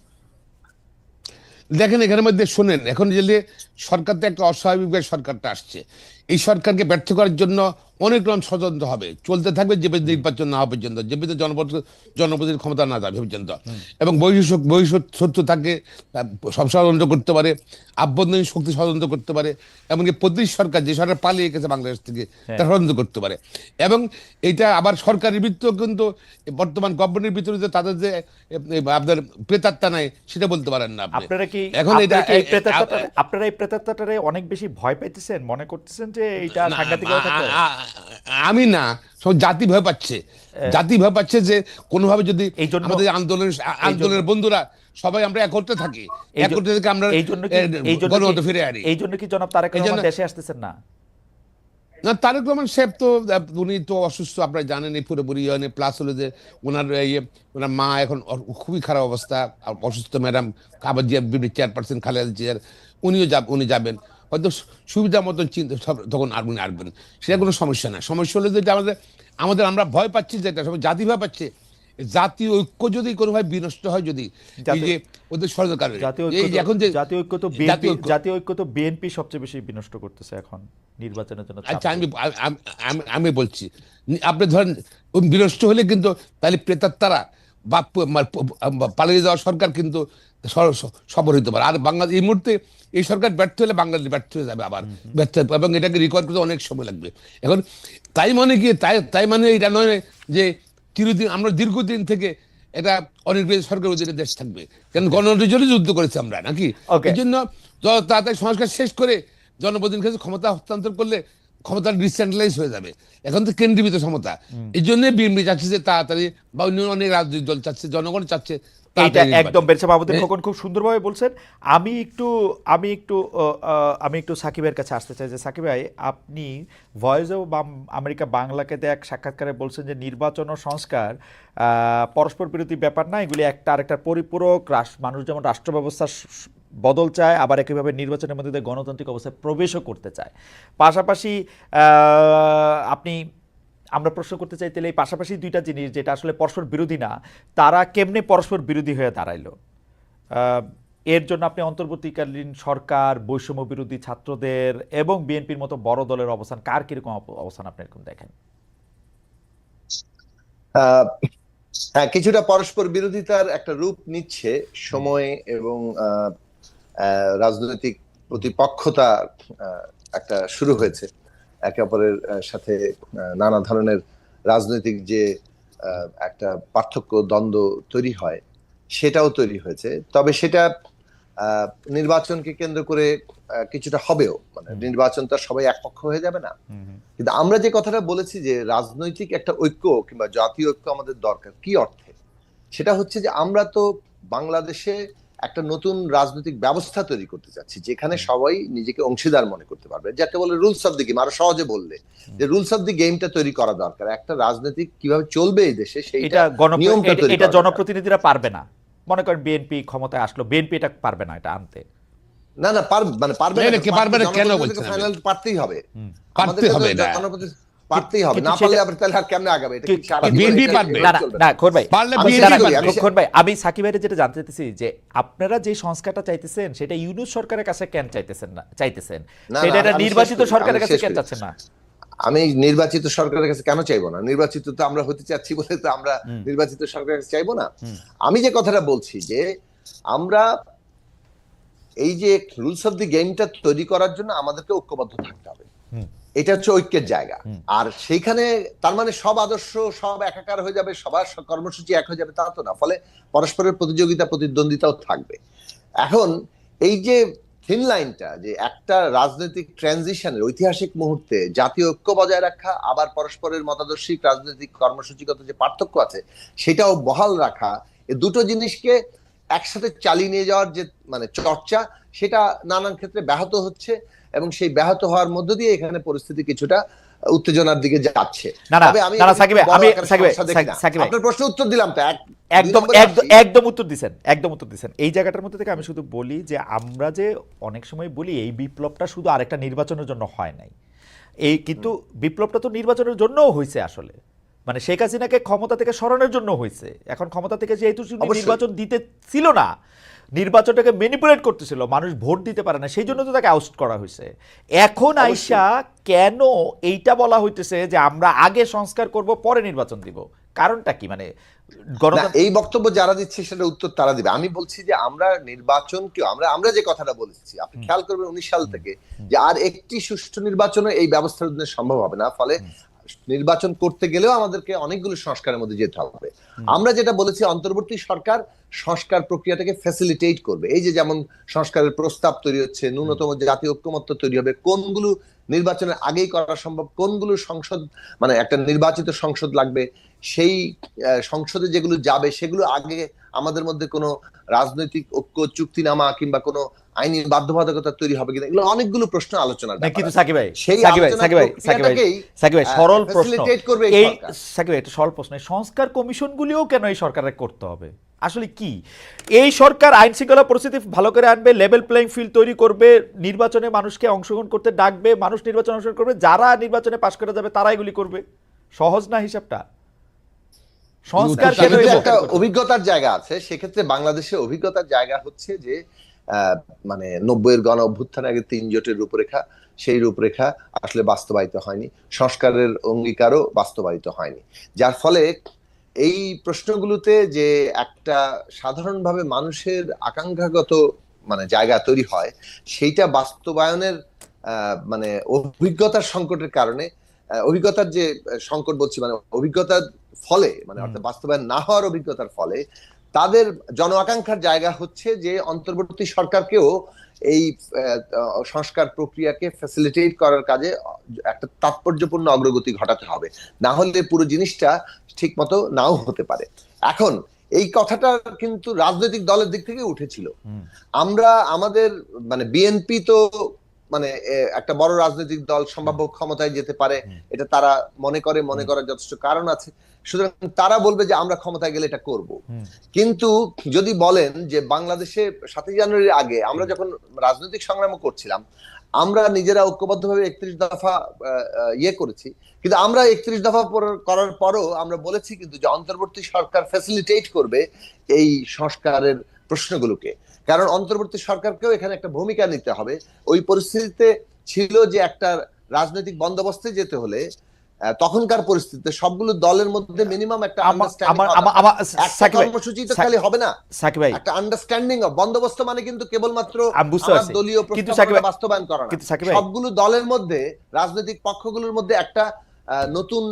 দেখেন এখানের মধ্যে শোনেন, এখন যে সরকার তো একটা অস্বাভাবিক সরকারটা আসছে, এই সরকারকে ব্যর্থ করার জন্য অনেক রকম ষড়যন্ত্র হবে, চলতে থাকবে যে নির্বাচন না হওয়া পর্যন্ত, যে জনপ্রতিনিধির ক্ষমতা না যাবে পর্যন্ত। এবং শত্রু থাকে, সব ষড়যন্ত্র করতে পারে, আভ্যন্তরীণ শক্তি ষড়যন্ত্র করতে পারে, এমনকি প্রতিটি সরকার, যে সরকার পালিয়ে গেছে বাংলাদেশ থেকে, তা ষড়যন্ত্র করতে পারে। এবং এটা আবার সরকারের ভিতরেও কিন্তু বর্তমান গভর্নমেন্টের ভিতরে যে তাদের যে আপনার প্রেতাত্মা নাই সেটা বলতে পারেন না আপনি।
আপনারা কি
এখন
আপনারা এই প্রেতাত্মাটারে অনেক বেশি ভয় পাইতেছেন, মনে করতেছেন যে এটা সাংঘাতিক?
আমি না, সব জাতি ভয় পাচ্ছে, জাতি ভয় পাচ্ছে যে কোনোভাবে যদি আমাদের আন্দোলনের বন্ধুরা সবাই আমরা একত্রে থাকি, একত্রে থেকে আমরা গণতন্ত্র ফিরে আনি।
এই জন্য কি জনাব তারেক রহমান দেশে আসতেছেন না?
না, তারেক রহমান সাহেব তো উনি তো অসুস্থ, আপনারা জানেন এই পুরোপুরি। প্লাস হলো যে ওনার ওনার মা এখন খুবই খারাপ অবস্থা, অসুস্থ ম্যাডাম আবার চেয়ারপারসন খালেদা জিয়ার, উনি যাবেন হয়তো সুবিধা মতন চিন্তা, তখন উনি আসবেন, সেটা কোনো সমস্যা না। সমস্যা হলো যেটা আমাদের আমরা ভয় পাচ্ছি, যেটা সবাই জাতি ভয় পাচ্ছে, জাতীয় ঐক্য যদি কোনোভাবে বিনষ্ট হয়, যদি এই যে ওদের ষড়যন্ত্র, এখন যে
জাতীয় ঐক্য তো বিএনপি সবচেয়ে বেশি বিনষ্ট করতেছে এখন নির্বাচনের জন্য।
আচ্ছা, আমি বলছি, আপনি ধরেন বিনষ্ট হলে কিন্তু তাহলে প্রেতাত্মারা বা পালিয়ে যাওয়া সরকার কিন্তু সফল হইতে পারে। আর বাংলাদেশ এই মুহূর্তে এই সরকার ব্যর্থ হলে বাংলাদেশ ব্যর্থ হয়ে যাবে, আবার ব্যর্থ, এবং এটাকে রিকভার করতে অনেক সময় লাগবে। এখন তাই মানে কি, তাই মানে এটা নয় যে চিরদিন, আমরা দীর্ঘদিন থেকে এটা অনির্বাচিত সরকার অধীনে দেশ থাকবে, কারণ গণতন্ত্রের জন্য যুদ্ধ করেছে আমরা নাকি। এই জন্য যত তাড়াতাড়ি সংস্কার শেষ করে জনপ্রতিনিধির কাছে ক্ষমতা হস্তান্তর করলে ক্ষমতা ডিসেন্ট্রালাইজ হয়ে যাবে। এখন তো কেন্দ্রীভূত ক্ষমতা, এই জন্য বিএনপি চাচ্ছে যে তাড়াতাড়ি, বা অন্য অনেক রাজনৈতিক দল চাচ্ছে, জনগণ চাচ্ছে।
এইটা একদম বেরসা মাহমুদুল খোকন খুব সুন্দরভাবে বলছেন। আমি একটু সাকিবের কাছে আসতে চাই যে সাকিব ভাই, আপনি ভয়েস অব আমেরিকা বাংলাকে এক সাক্ষাৎকারে বলছেন যে নির্বাচন ও সংস্কার পরস্পর বিরোধী ব্যাপার না, এগুলি একটা আরেকটার পরিপূরক। মানুষ যেমন রাষ্ট্র ব্যবস্থার বদল চায়, আবার একইভাবে নির্বাচনের মধ্যে দিয়ে গণতান্ত্রিক অবস্থায় প্রবেশও করতে চায়। পাশাপাশি আমরা প্রশ্ন করতে চাই তাহলে এই পাশাপাশি দুইটা জিনিস যেটা আসলে পরস্পর বিরোধী না, তারা কেমনে পরস্পর বিরোধী হয়ে দাঁড়াইলো? এর জন্য আপনি অন্তর্বর্তীকালীন সরকার, বৈষম্য বিরোধী ছাত্রদের এবং বিএনপির মতো বড় দলের অবস্থান, কার কিরকম অবস্থান আপনি এরকম দেখেন?
হ্যাঁ, কিছুটা পরস্পর বিরোধিতার একটা রূপ নিচ্ছে সময়, এবং রাজনৈতিক প্রতিপক্ষতা একটা শুরু হয়েছে, একে অপরের সাথে নানা ধরনের রাজনৈতিক যে একটা পার্থক্য, দ্বন্দ্ব তৈরি হয়, সেটাও তৈরি হয়েছে। তবে সেটা নির্বাচনকে কেন্দ্র করে কিছুটা হবেও, মানে নির্বাচন তো সবাই একপক্ষ হয়ে যাবে না। কিন্তু আমরা যে কথাটা বলেছি যে রাজনৈতিক একটা ঐক্য কিংবা জাতীয় ঐক্য আমাদের দরকার, কি অর্থে? সেটা হচ্ছে যে আমরা তো বাংলাদেশে একটা নতুন রাজনৈতিক ব্যবস্থা তৈরি করতে চাচ্ছি, যেখানে সবাই নিজেকে অংশীদার মনে করতে পারবে, যাকে বলে রুলস অফ দি গেম। আরো সহজে বললে যে রুলস অফ দি গেমটা তৈরি করা দরকার। একটা রাজনীতি কিভাবে চলবে এই দেশে সেইটা নিয়মটা তৈরি
এটা
করা দরকার।
জনপ্রতিনিধিরা পারবে না। মনে করেন বিএনপি ক্ষমতায় আসলো, বিএনপি এটা পারবে না, এটা আনতে।
না না মানে পারবে
না,
না,
কি পারবে না কেন বলছেন?
ফাইনাল পারতেই হবে,
পারতে হবে না,
পারতেই হবে, না পারলে আবার তাহলে আর কেমনে আগাবে? এটা কি সারা জীবন
বিএনপি
এটা
পারবে?
না না খোর ভাই,
পারলে
আমি
বিএনপি
সেটাই বলি,
পারবে।
খোর ভাই, আমি সাকিব ভাইয়ের যেটা জানতে চাইতেছি যে আপনারা যে সংস্কারটা চাইতেছেন সেটা ইউনূস সরকারের কাছে কেন চাইতেছেন না,
না,
সেটা এটা
আমি শেষ
নির্বাচিত
করি,
সরকারের
আমি
কাছে
শেষ
কেন
করি।
চাচ্ছেন না?
আমি নির্বাচিত সরকারের কাছে কেন চাইবো না? নির্বাচিত তো আমরা হতে চাচ্ছি বলে তো আমরা নির্বাচিত সরকারের কাছে চাইবো না। আমি যে কথাটা বলছি যে আমরা এই যে রুলস অফ দি গেমটা তৈরি করার জন্য আমাদেরকে ঐক্যবদ্ধ থাকতে হবে। এটা হচ্ছে ঐক্যের জায়গা। আর সেইখানে তার মানে সব আদর্শ সব একাকার হয়ে যাবে, সবার কর্মসূচি এক হয়ে যাবে তা তো না। ফলে পরস্পরের প্রতিযোগিতা প্রতিদ্বন্দ্বিতাও থাকবে। এখন এই যে থিন লাইনটা, যে একটা রাজনৈতিক ট্রানজিশনের ঐতিহাসিক মুহূর্তে জাতীয় ঐক্য বজায় রাখা, আবার পরস্পরের মতাদর্শিক রাজনৈতিক কর্মসূচিগত যে পার্থক্য আছে সেটাও বহাল রাখা, এই দুটো জিনিসকে একসাথে চালিয়ে নিয়ে যাওয়ার যে মানে চর্চা, সেটা নানান ক্ষেত্রে ব্যাহত হচ্ছে এবং সেই ব্যাহত হওয়ার মধ্য দিয়ে এখানে পরিস্থিতি কিছুটা উত্তেজনার দিকে যাচ্ছে।
তবে আমি
আপনার প্রশ্ন উত্তর দিলাম তো,
একদম উত্তর দিচ্ছেন। এই জায়গাটার মধ্যে থেকে আমি শুধু বলি যে আমরা যে অনেক সময় বলি এই বিপ্লবটা শুধু আরেকটা নির্বাচনের জন্য হয় নাই, এই কিন্তু বিপ্লবটা তো নির্বাচনের জন্যও হয়েছে আসলে। মানে শেখ হাসিনাকে ক্ষমতা থেকে সরানোর জন্য হয়েছে। এখন ক্ষমতা থেকে যেহেতু নির্বাচন দিতে ছিল না, নির্বাচনটাকে ম্যানিপুলেট করতেছিল, মানুষ ভোট দিতে পারে না, সেই জন্য তো তাকে আউট করা হয়েছে। এখন আইসা কেন এইটা বলা হইতেছে যে আমরা আগে সংস্কার করব পরে নির্বাচন দিব? কারণটা কি? মানে
এই বক্তব্য যারা দিচ্ছে সেটা উত্তর তারা দিবে। আমি বলছি যে আমরা নির্বাচনকে আমরা যে কথাটা বলেছি, আপনি খেয়াল করবেন 19 সাল থেকে যে আর একটি সুষ্ঠু নির্বাচনে এই ব্যবস্থার জন্য সম্ভব হবে না। ফলে নির্বাচন করতে গেলেও আমাদেরকে অনেকগুলো সংস্কারের মধ্যে যেতে হবে। আমরা যেটা বলেছি, অন্তর্বর্তী সরকার সংস্কার প্রক্রিয়াটাকে ফ্যাসিলিটেট করবে। এই যে যেমন সংস্কারের প্রস্তাব তৈরি হচ্ছে, ন্যূনতম জাতীয় ঐক্যমত্য তৈরি হবে, কোনগুলো নির্বাচনের আগেই করা সম্ভব, কোনগুলো সংসদ মানে একটা নির্বাচিত সংসদ লাগবে, সেই সংসদে যেগুলো যাবে সেগুলো আগে আমাদের মধ্যে কোনো রাজনৈতিক ঐক্য চুক্তিনামা কিংবা কোনো আইনি বাধ্যবাধকতা তৈরি হবে কিনা, এগুলো অনেকগুলো প্রশ্ন আলোচনা।
কিন্তু সাকিব ভাই সরল প্রশ্ন, সাকিব ভাই একটা সরল প্রশ্ন, সংস্কার কমিশনগুলিও কেন এই সরকারের করতে হবে? আসলে কি এই সরকার আইন শৃঙ্খলা পরিস্থিতি ভালো করে আনবে, লেভেল প্লেইং ফিল্ড তৈরি করবে, নির্বাচনে মানুষকে অংশগ্রহণ করতে ডাকবে, মানুষ নির্বাচনে অংশগ্রহণ করবে, যারা নির্বাচনে পাশ করে যাবে তারা এগুলি করবে? সহজ না হিসাবটা? সংস্কার
একটা অভিজ্ঞতার জায়গা আছে, সেক্ষেত্রে বাংলাদেশে অভিজ্ঞতার জায়গা হচ্ছে যে মানে 90-এর গণ অভ্যুত্থান আগে 3 জোটের রূপরেখা, সেই রূপরেখা আসলে বাস্তবায়িত হয়নি, সংস্কারের অঙ্গীকারও বাস্তবায়িত হয়নি, যার ফলে এই প্রশ্নগুলোতে যে একটা সাধারণভাবে মানুষের আকাঙ্ক্ষাগত মানে জায়গা তৈরি হয়, সেইটা বাস্তবায়নের মানে অভিজ্ঞতার সংকটের কারণে, অভিজ্ঞতার যে সংকট বলছি মানে অভিজ্ঞতার ফলে, মানে অর্থাৎ বাস্তবায়ন না হওয়ার অভিজ্ঞতার ফলে তাদের জন আকাঙ্ক্ষার জায়গা হচ্ছে যে অন্তর্বর্তী সরকারকেও এই সংস্কার প্রক্রিয়াকে ফ্যাসিলিটেট করার কাজে একটা তাৎপর্যপূর্ণ অগ্রগতি ঘটাতে হবে, না হলে পুরো জিনিসটা ঠিক মতো নাও হতে পারে। এখন এই কথাটা কিন্তু রাজনৈতিক দলের দিক থেকে উঠেছিল। আমরা আমাদের মানে বিএনপি তো মানে একটা বড় রাজনৈতিক দল, সম্ভাব্য ক্ষমতায় যেতে পারে, এটা তারা মনে করার যথেষ্ট কারণ আছে, সুতরাং তারা বলবে যে আমরা ক্ষমতায় গেলে এটা করব। কিন্তু যদি বলেন যে বাংলাদেশে 7 জানুয়ারির আগে আমরা যখন রাজনৈতিক সংগ্রাম করছিলাম, আমরা নিজেরা ঐক্যবদ্ধভাবে 31 দফা করেছি, কিন্তু আমরা 31 দফা করার পরও আমরা বলেছি কিন্তু যে অন্তর্বর্তী সরকার ফ্যাসিলিটেট করবে এই সংস্কারের প্রশ্নগুলোকে, কারণ অন্তর্বর্তী সরকারকেও এখানে একটা ভূমিকা নিতে হবে। ওই পরিস্থিতিতে ছিল যে একটা রাজনৈতিক বন্দোবস্তে যেতে হলে তখনকার পরিস্থিতিতে সবগুলো দলের মধ্যে মিনিমাম একটা কর্মসূচি তো খালি হবে না, একটা আন্ডারস্ট্যান্ডিং অফ বন্দোবস্ত মানে কিন্তু কেবলমাত্র দলীয় প্রস্তাবনা বাস্তবায়ন করা না, সবগুলো দলের মধ্যে রাজনৈতিক পক্ষগুলোর মধ্যে একটা নতুন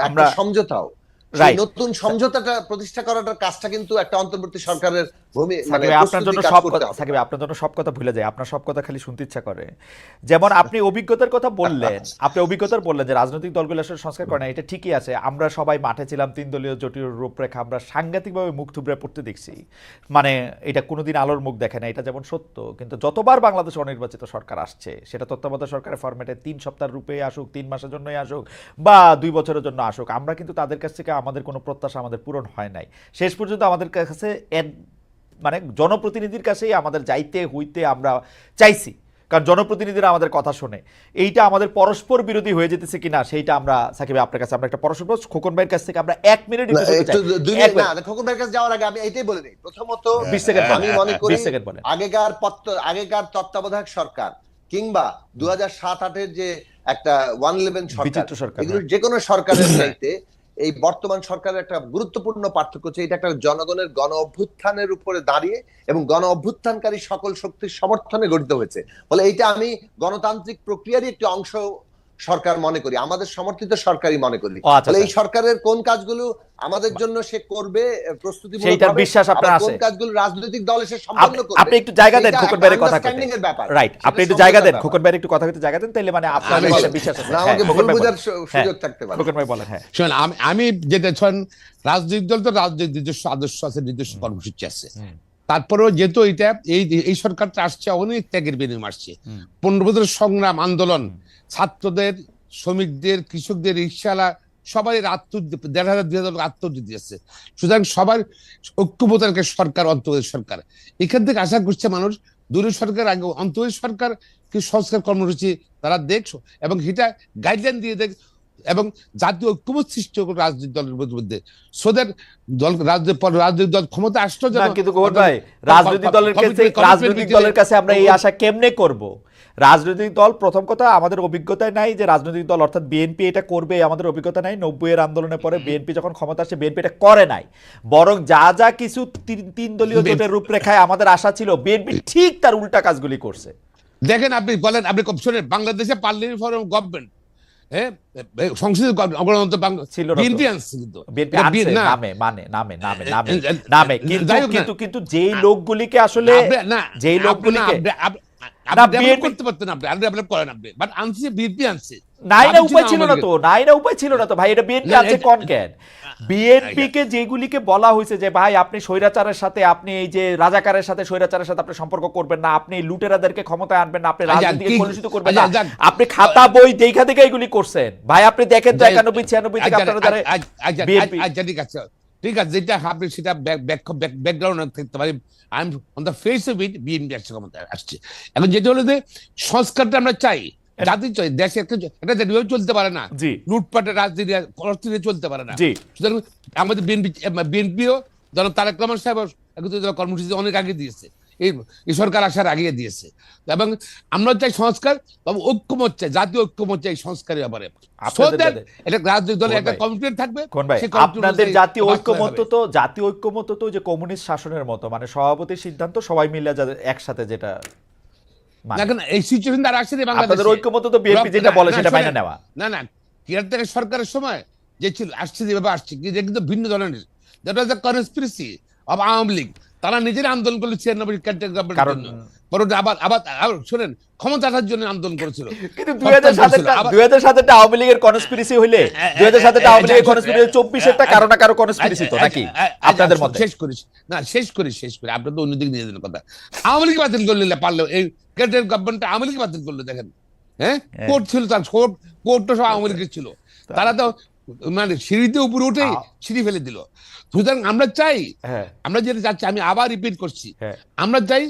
একটা সমঝোতাও, সেই
Right.
নতুন সমঝোতাটা প্রতিষ্ঠা করাটার কাজটা কিন্তু একটা অন্তর্বর্তী সরকারের মানে
সাকিব, আপনার জন্য
প্রস্তুতি কাজ
সব
করতে
কথা,
হবে।
সাকিব, আপনার জন্য সব কথা ভুলে যায়, আপনার সব কথা খালি শুনতে ইচ্ছা করে। যেমন আপনি অভিজ্ঞতার কথা বললেন, আপনি অভিজ্ঞতার বললেন যে রাজনৈতিক দলগুলো আসলে সংস্কার করে না, এটা ঠিকই আছে। আমরা সবাই মাঠে ছিলাম, 3 দলীয় জোটের রূপরেখা আমরা সাংঘাতিকভাবে মুখ থুবড়ে পড়তে দেখছি। মানে এটা কোনোদিন আলোর মুখ দেখে না, এটা যেমন সত্য। কিন্তু যতবার বাংলাদেশে অনির্বাচিত সরকার আসছে, সেটা তত্ত্বাবধায়ক সরকারের ফরম্যাটে 3 সপ্তাহের রূপে আসুক, 3 মাসের জন্যই আসুক বা 2 বছরের জন্য আসুক, আমরা কিন্তু তাদের কাছ থেকে আমাদের কোনো প্রত্যাশা আমাদের পূরণ হয় নাই। শেষ পর্যন্ত আমাদের কাছে মানে জনপ্রতিনিধির কাছেই আমাদের যাইতে হইতে আমরা চাইছি, কারণ জনপ্রতিনিধিরা আমাদের কথা শোনে। এইটা আমাদের পরস্পর বিরোধী হয়ে যেতেছে কিনা সেইটা আমরা, সাকিব আপনার কাছে আমরা একটা পরস্পর, খোকন ভাইয়ের কাছ থেকে আমরা 1 মিনিট
না, একটু 2 মিনিট না, খোকন ভাইয়ের কাছে যাওয়ার আগে আমি এইটাই বলে নিই। প্রথমত
20 সেকেন্ড
আমি মনে করি
20 সেকেন্ড বলেন।
আগেকার তত্ত্বাবধায়ক সরকার কিংবা 2007-8 যে একটা 111 সরকার,
বিচিত্র সরকার,
এগুলো যে কোনো সরকারের চাইতে এই বর্তমান সরকারের একটা গুরুত্বপূর্ণ পার্থক্য হচ্ছে এটা একটা জনগণের গণ অভ্যুত্থানের উপরে দাঁড়িয়ে এবং গণ অভ্যুত্থানকারী সকল শক্তির সমর্থনে গঠিত হয়েছে। ফলে এইটা আমি গণতান্ত্রিক প্রক্রিয়ারই একটি অংশ সরকার মনে করি, আমাদের সমর্থিত সরকারই মনে করি।
আচ্ছা,
ফলে এই সরকারের কোন কাজগুলো আমাদের জন্য সে করবে প্রস্তুতিমূলক
সেইটার বিশ্বাস আপনার আছে,
কোন কাজগুলো রাজনৈতিক দল এসে সম্পন্ন করবে,
আপনি একটু জায়গা দেন খোকন ভাইয়ের কথা কইতে।
এর ব্যাপার,
রাইট, আপনি একটু জায়গা দেন খোকন ভাইয়ের, একটু কথা কইতে জায়গা দেন, তাইলে মানে আপনার বিশ্বাস আছে।
না, আমাকে ভুল বোঝার সুযোগ থাকতে পারে।
খোকন ভাই বলেন। হ্যাঁ,
শোন, আমি যেটা শোন, রাজনৈতিক দল তো রাজনৈতিক নিজস্ব আদর্শ আছে, নিজস্ব কর্মসূচি আছে। তারপরেও যেহেতু এটা এই সরকারটা আসছে অনেক ত্যাগের বিনিময়ে আসছে, 15 বছরের সংগ্রাম আন্দোলন, ছাত্রদের, শ্রমিকদের, কৃষকদের, রিক্সাওয়ালা সবাই 1,500-2,000 আত্মহত্যা দিয়েছে। সুতরাং সবার ঐক্যবদ্ধ সরকার, অন্তর্বর্তী সরকার, এখান থেকে আশা করছে মানুষ দলীয় সরকার আগে অন্তর্বর্তী সরকার কি সংস্কার কর্মসূচি তারা দেখছো এবং সেটা গাইডলাইন দিয়ে দেখ এবং জাতীয় ঐক্যমত সৃষ্টি হোক রাজনৈতিক দলের মধ্যে। সোদের দল রাজনৈতিক দল ক্ষমতা আসলো
না, কিন্তু খোকন ভাই, রাজনৈতিক দলের কাছে আমরা এই আশা কেমনে করব? রাজনৈতিক দল, প্রথম কথা আমাদের অভিজ্ঞতায় নাই যে রাজনৈতিক দল অর্থাৎ বিএনপি এটা করবে, আমাদের অভিজ্ঞতা নাই। 90-এর আন্দোলনের পরে বিএনপি যখন ক্ষমতা আসছে, বিএনপি এটা করে নাই। বরং যা যা কিছু 3 দলীয় জোটের রূপরেখায় আমাদের আশা ছিল, বিএনপি ঠিক তার উল্টা কাজগুলি করছে।
দেখেন, আপনি বলেন, আপনি শোনেন, বাংলাদেশে পার্লামেন্ট ফর গভর্নমেন্ট, হ্যাঁ, সংসদীয় গণতন্ত্র
ছিল না তো।
বিএনপি আনছে, কিন্তু
বিএনপি আনছে
না,
নামে, কিন্তু যেই লোকগুলিকে আসলে, যেই লোকগুলিকে
আপনি ডেভেলপ করতে পারতেন, আপনি ডেভেলপ করেন, আপনি বাট আনছে বিএনপি আনছে।
নাই না উপায় ছিল না তো ভাই, এটা বিএনপি আছে কোন কেন? বিএনপি কে যেগুলিকে বলা হয়েছে যে ভাই আপনি স্বৈরাচারের সাথে, আপনি এই যে রাজাকারের সাথে, স্বৈরাচারের সাথে আপনি সম্পর্ক করবেন না, আপনি লুটেরাদেরকে ক্ষমতায় আনবেন না, আপনি রাজনীতিকে কলুষিত করবেন না, আপনি খাতা বই দেখা দেখে এগুলি করছেন। ভাই আপনি দেখেন তো 91-96 থেকে আপনারা যারা বিএনপি,
আচ্ছা ঠিক আছে, যেটা আপনি সেটা ব্যাকগ্রাউন্ড থাকতে পারি, I am on the face of it, BNP আসছে ক্ষমতায় আসছে। এখন যেটা হলো যে সংস্কারটা আমরা চাই, জাতি চাই, দেশে একটা চলতে পারে না, লুটপাটের রাজনীতি অর্থনীতি চলতে পারে না। সুতরাং আমাদের বিএনপিও জনাব তারেক রহমান সাহেব কর্মসূচি অনেক আগে দিয়েছে, এই সরকার আসার আগে দিয়েছে, এবং আমরা চাই সংস্কার, তবে ঐক্যমত চাই, জাতীয় ঐক্যমত চাই সংস্কারের ব্যাপারে। এটা রাজনৈতিক দলের একটা কমিটমেন্ট থাকবে।
আপনাদের জাতীয় ঐক্যমত তো যে কমিউনিস্ট শাসনের মতো, মানে সভাপতির সিদ্ধান্ত সবাই মিলে একসাথে, যেটা
এখন এই সিচুয়েশন দ্বারা আসছে
আপনাদের ঐক্যমত তো বিএনপি যেটা বলে সেটা মেনে নেওয়া।
না, কেয়ারটেকার সরকারের সময় যে ছিল আসছে, যেভাবে আসছে কিন্তু ভিন্ন ধরনের, that was the conspiracy of Awami League. তারা নিজেরা আন্দোলন করলো 96 কেয়ারটেকার গভর্নমেন্টের জন্য, আবার শোনেন, ক্ষমতা আসার জন্য আন্দোলন করেছিল।
কিন্তু 2007 আওয়ামী লীগের কনস্পিরেসি হইলে 2007 আওয়ামী লীগের কনস্পিরেসি 24-এরটা কারো না কারো কনস্পিরেসি তো নাকি আপনাদের মতে?
শেষ করি আপনি তো অন্যদিকে নিয়ে যান কথা। আওয়ামী লীগ বাতিল করলে পারলো, এই কেয়ারটেকার গভর্নমেন্ট আওয়ামী লীগ বাতিল করলো, দেখেন, হ্যাঁ, কোর্ট ছিল, তার কোর্ট তো সব আওয়ামী লীগের ছিল, তারা তো মানে সিঁড়িতে উপরে উঠে সিঁড়ি ফেলে দিল। সুতরাং আমরা চাই, আমরা যেটা চাচ্ছি, আমি আবার রিপিট করছি, আমরা চাই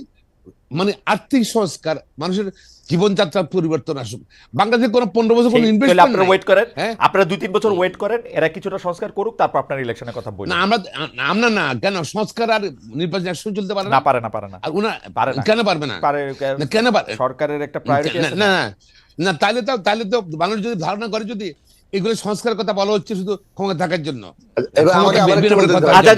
মানে আর্থিক সংস্কার, মানুষের জীবনযাত্রার পরিবর্তন আসুক। বাংলাদেশে কোনো 15 বছর কোনো ইনভেস্টমেন্ট,
আপনারা ওয়েট করেন, আপনারা 2-3 বছর ওয়েট করেন, এরা কিছুটা সংস্কার করুক, তারপর আপনার ইলেকশনের কথা বলুন।
না, আমরা না, কেন সংস্কার আর নির্বাচন একসঙ্গে চলতে পারে না?
পারে না।
আর কেন পারবে না? কেন পারে?
সরকারের একটা প্রায়োরিটি আছে।
না, তাহলে তো মানুষ যদি ধারণা করে যদি এগুলো সংস্কার কথা বলা হচ্ছে শুধু ক্ষমতা থাকার জন্য।
আচ্ছা,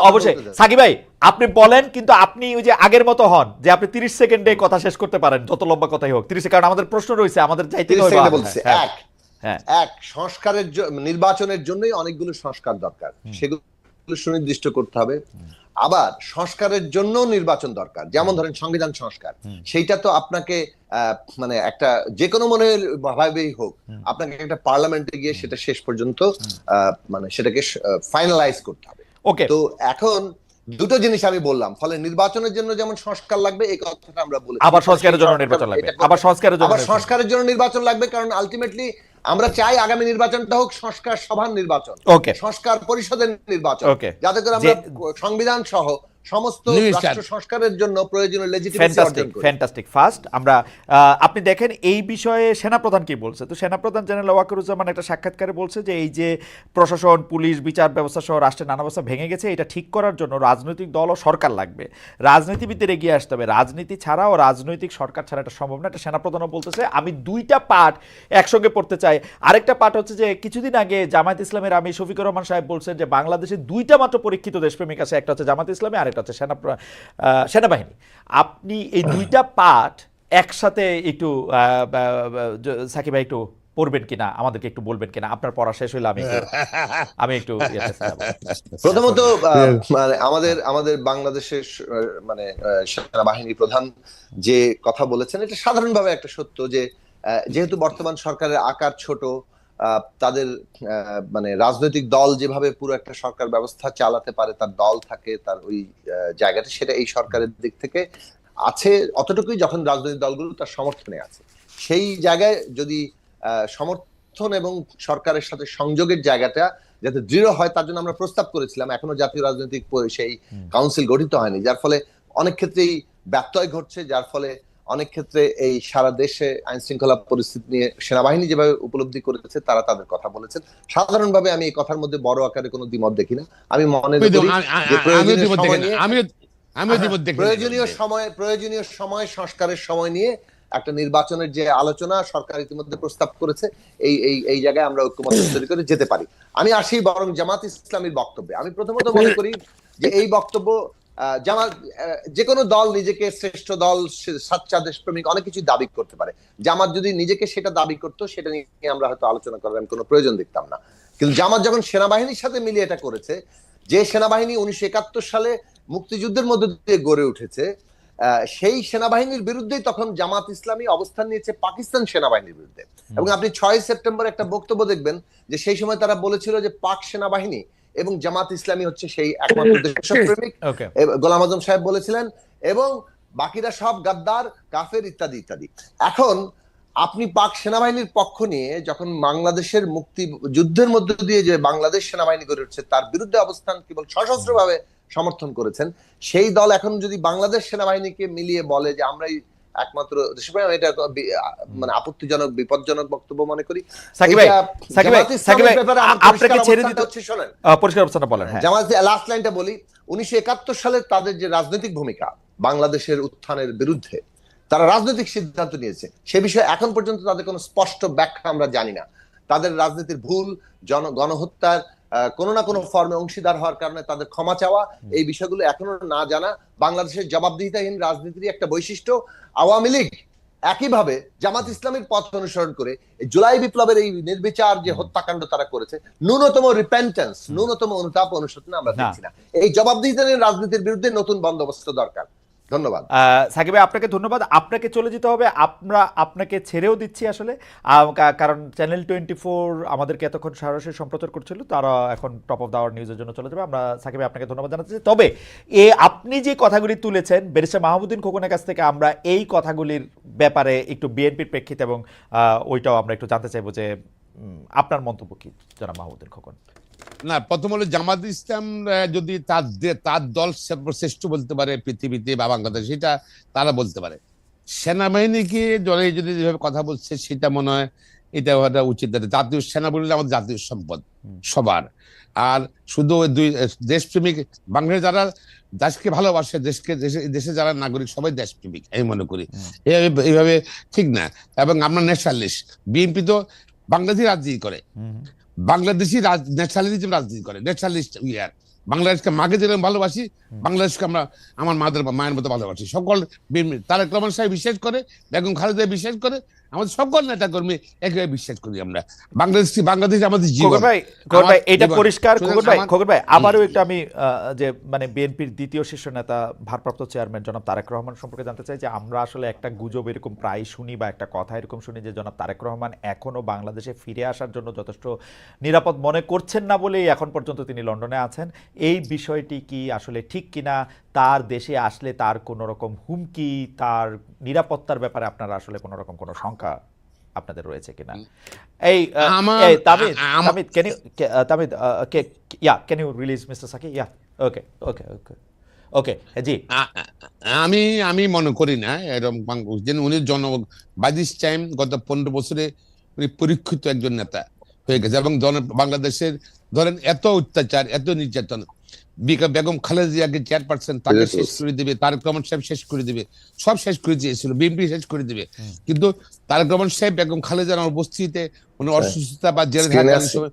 অবশ্যই সাকিব ভাই আপনি বলেন, কিন্তু আপনি ওই যে আগের মতো হন যে আপনি 30 সেকেন্ডে কথা শেষ করতে পারেন, যত লম্বা কথাই হোক 30 সেকেন্ড। আমাদের প্রশ্ন রয়েছে, আমাদের যাইতে হবে। হ্যাঁ
সংস্কারের নির্বাচনের জন্যই অনেকগুলো সংস্কার দরকার, সেগুলো সুনির্দিষ্ট করতে হবে। আবার সংস্কারের জন্য নির্বাচন দরকার, যেমন ধরেন সংবিধান সংস্কার, সেইটা তো আপনাকে মানে একটা যে কোনো মনে ভাবেই হোক আপনাকে একটা পার্লামেন্টে গিয়ে সেটা শেষ পর্যন্ত মানে সেটাকে ফাইনালাইজ করতে হবে।
ওকে,
তো এখন দুটো জিনিস আমি বললাম, ফলে নির্বাচনের জন্য যেমন সংস্কার লাগবে এই কথাটা আমরা বলেছি,
আবার সংস্কারের জন্য নির্বাচন লাগবে, আবার
সংস্কারের জন্য নির্বাচন লাগবে, কারণ আলটিমেটলি আমরা চাই আগামী নির্বাচনটা হোক সংস্কার সভার নির্বাচন,
ওকে,
সংস্কার পরিষদের নির্বাচন,
ওকে,
যাতে করে আমরা সংবিধান সহ সমস্ত রাষ্ট্র সংস্কারের জন্য প্রয়োজনীয় লেজিটিমেসি অর্জন করি।
ফ্যান্টাস্টিক। ফার্স্ট আমরা আপনি দেখেন এই বিষয়ে সেনাপ্রধান কি বলছে। তো সেনাপ্রধান জেনারেল ওয়াকারুজ্জামান একটা সাক্ষাৎকারে বলছে যে এই যে প্রশাসন, পুলিশ, বিচার ব্যবস্থা সহ রাষ্ট্রের নানা ব্যবস্থা ভেঙে গেছে, এটা ঠিক করার জন্য রাজনৈতিক দল ও সরকার লাগবে, রাজনীতিবিদদের এগিয়ে আসতে হবে, রাজনীতি ছাড়া ও রাজনৈতিক সরকার ছাড়া এটা সম্ভব না। এটা সেনাপ্রধানও বলতেছে। আমি দুইটা পার্ট একসঙ্গে পড়তে চাই। আরেকটা পার্ট হচ্ছে যে কিছুদিন আগে জামায়াত ইসলামের আমি শফিকুর রহমান সাহেব বলছেন যে বাংলাদেশে দুইটা মাত্র পরীক্ষিত দেশপ্রেমিক আছে, একটা হচ্ছে জামায়াত ইসলামী আর একটা হচ্ছে সেনাবাহিনী। আপনি এই দুইটা পার্ট একসাথে একটু সাকিব ভাই একটু পড়বেন কিনা, আমাদেরকে একটু বলবেন কিনা, আপনার পড়া শেষ হইলে আমি একটু
প্রথমত মানে আমাদের বাংলাদেশের মানে সেনাবাহিনী প্রধান যে কথা বলেছেন এটা সাধারণভাবে একটা সত্য, যে যেহেতু বর্তমান সরকারের আকার ছোট, তাদের মানে রাজনৈতিক দল যেভাবে পুরো একটা সরকার ব্যবস্থা চালাতে পারে, তার দল থাকে, তার ওই জায়গাটা, সেটা এই সরকারের দিক থেকে আছে অতটুকুই যখন রাজনৈতিক দলগুলো তার সমর্থনে আছে। সেই জায়গায় যদি সমর্থন এবং সরকারের সাথে সংযোগের জায়গাটা যাতে দৃঢ় হয় তার জন্য আমরা প্রস্তাব করেছিলাম। এখনো জাতীয় রাজনৈতিক সেই কাউন্সিল গঠিত হয়নি, যার ফলে অনেক ক্ষেত্রেই ব্যত্যয় ঘটছে, যার ফলে অনেক ক্ষেত্রে এই সারা দেশে আইন শৃঙ্খলা পরিস্থিতি নিয়ে সেনাবাহিনী যেভাবে উপলব্ধি করেছে তারা তাদের কথা বলেছেন। সাধারণভাবে আমি এই কথার মধ্যে বড় আকারে কোনো দ্বিমত দেখি না। আমি মনে করি যে প্রয়োজনীয় সময় সংস্কারের সময় নিয়ে একটা নির্বাচনের যে আলোচনা সরকার ইতিমধ্যে প্রস্তাব করেছে, এই জায়গায় আমরা ঐক্যমত তৈরি করে যেতে পারি। আমি আসি বরং জামাত ইসলামীর বক্তব্যে। আমি প্রথমত মনে করি যে এই বক্তব্য জামাত, যে কোনো দল নিজেকে শ্রেষ্ঠ দল, সাচ্চা দেশপ্রেমিক অনেক কিছু দাবি করতে পারে। জামাত যদি নিজেকে সেটা দাবি করতো সেটা নিয়ে আমরা হয়তো আলোচনা করার কোনো প্রয়োজন দেখতাম না। কিন্তু জামাত যখন সেনাবাহিনীর সাথে মিলিয়ে এটা করেছে, যে সেনাবাহিনী 1971 সালে মুক্তিযুদ্ধের মধ্যে দিয়ে গড়ে উঠেছে, সেই সেনাবাহিনীর বিরুদ্ধেই তখন জামাত ইসলামী অবস্থান নিয়েছে পাকিস্তান সেনাবাহিনীর বিরুদ্ধে। এবং আপনি 6 সেপ্টেম্বর একটা বক্তব্য দেখবেন যে সেই সময় তারা বলেছিল যে পাক সেনাবাহিনী এবং জামাত ইসলামী হচ্ছে সেই একমাত্র দেশপ্রেমিক, গোলাম আজম সাহেব বলেছিলেন, এবং বাকিরা সব গাদ্দার, কাফের ইত্যাদি ইত্যাদি। এখন আপনি পাক সেনাবাহিনীর পক্ষ নিয়ে যখন বাংলাদেশের মুক্তি যুদ্ধের মধ্য দিয়ে যে বাংলাদেশ সেনাবাহিনী গড়ে উঠছে তার বিরুদ্ধে অবস্থান কেবল সশস্ত্রভাবে সমর্থন করেছেন, সেই দল এখন যদি বাংলাদেশ সেনাবাহিনীকে মিলিয়ে বলে যে আমরাই একমাত্র দেশপ্রেমিক, এটা মানে আপত্তিজনক, বিপজ্জনক বক্তব্য মনে করি। লাস্ট লাইনটা বলি, 1971 সালে তাদের যে রাজনৈতিক ভূমিকা বাংলাদেশের উত্থানের বিরুদ্ধে, তারা রাজনৈতিক সিদ্ধান্ত নিয়েছে, সে বিষয়ে এখন পর্যন্ত তাদের কোনো স্পষ্ট ব্যাখ্যা আমরা জানি না। তাদের রাজনীতির ভুল, গণহত্যার কোনো না কোনো ফর্মে অংশীদার হওয়ার কারণে তাদের ক্ষমা চাওয়া, এই বিষয়গুলো এখনো না জানা বাংলাদেশের জবাবদিহিতাহীন রাজনীতির একটা বৈশিষ্ট্য। আওয়ামী লীগ একইভাবে জামাত ইসলামের পথ অনুসরণ করে জুলাই বিপ্লবের এই নির্বিচার যে হত্যাকাণ্ড তারা করেছে, ন্যূনতম রিপেন্টেন্স, ন্যূনতম অনুতাপ অনুশোচনা আমরা দেখছি না। এই জবাবদিহিতাহীন রাজনীতির বিরুদ্ধে নতুন বন্দোবস্ত দরকার। ধন্যবাদ
সাকিব ভাই, আপনাকে ধন্যবাদ। আপনাকে চলে যেতে হবে, আমরা আপনাকে ছেড়েও দিচ্ছি আসলে, কারণ চ্যানেল 24 আমাদেরকে এতক্ষণ সরাসরি সম্প্রচার করছিল, তারা এখন টপ অফ দ্য আওয়ার নিউজের জন্য চলে যাবে। আমরা সাকিব ভাই আপনাকে ধন্যবাদ জানাচ্ছি। তবে আপনি যে কথাগুলি তুলেছেন ব্যারিস্টার মাহমুদুদ্দিন খোকনের কাছ থেকে আমরা এই কথাগুলির ব্যাপারে একটু বিএনপির প্রেক্ষিতে এবং ওইটাও আমরা একটু জানতে চাইবো যে আপনার মন্তব্য কি জনাব মাহমুদুদ্দিন খোকন।
না, প্রথম হলো জামাত ইসলাম যদি তার দল শ্রেষ্ঠ বলতে পারে পৃথিবীতে বা বাংলাদেশে, সেটা তারা বলতে পারে। সেনাবাহিনীকে দলে যদি যেভাবে কথা বলছে সেটা মনে হয় এটা হওয়াটা উচিত। জাতীয় সেনা বললে আমাদের জাতীয় সম্পদ সবার। আর শুধু দুই দেশপ্রেমিক বাংলাদেশ যারা দেশকে ভালোবাসে, দেশে যারা নাগরিক সবাই দেশপ্রেমিক আমি মনে করি। এইভাবে ঠিক না। এবং আমরা ন্যাশনালিস্ট, বিএনপি তো বাংলাদেশি রাজনীতি করে, বাংলাদেশি ন্যাশনালিজম রাজনীতি করে, ন্যাশনালিস্ট বাংলাদেশকে মাকে যেরকম ভালোবাসি, বাংলাদেশকে আমরা আমার মায়ের মতো ভালোবাসি। সকল তারেক রহমান সাহেব বিশ্বাস করে, বেগম খালেদা বিশ্বাস করে, আমাদের সকল নেতা কর্মী একভাবে বিশ্বাস করি আমরা। বাংলাদেশ আমাদের জীবন।
খোকন ভাই এটা
জীবন।
পরিষ্কার।
সুতরাং
খোকন ভাই আবারও একটু আমি যে মানে বিএনপির দ্বিতীয় শীর্ষ নেতা ভারপ্রাপ্ত চেয়ারম্যান জনাব তারেক রহমান সম্পর্কে জানতে চাই যে আমরা আসলে একটা গুজব এরকম প্রায় শুনি বা একটা কথা এরকম শুনি যে জনাব তারেক রহমান এখনো বাংলাদেশে ফিরে আসার জন্য যথেষ্ট নিরাপদ মনে করছেন না বলেই এখন পর্যন্ত তিনি লন্ডনে আছেন। এই বিষয়টি কি আসলে ঠিক কিনা? তার দেশে আসলে তার কোনো রকম হুমকি, তার নিরাপত্তার ব্যাপারে আপনারা আসলে কোনো রকম কোনো শঙ্কা আপনাদের রয়েছে কিনা? এই তামিদ can you release Mr. Saki? Yeah. Okay. জি।
আমি মনে করি না এরকম যে উনি বাই দিস টাইম গত 15 বছরে উনি পরীক্ষিত একজন নেতা হয়ে গেছে এবং বাংলাদেশের ধরেন এত অত্যাচার, এত নির্যাতন, বেগম খালেদা জিয়াকে চেয়ারপারসন তাকে শেষ করে দিবে, তারেক রহমান সাহেব শেষ করে দিবে, সব শেষ করে দিয়েছিল, বিএনপি শেষ করে দিবে। কিন্তু তারেক রহমান সাহেব বেগম খালেদার উপস্থিতিতে উনি অসুস্থতা বা জেলে থাকার সময়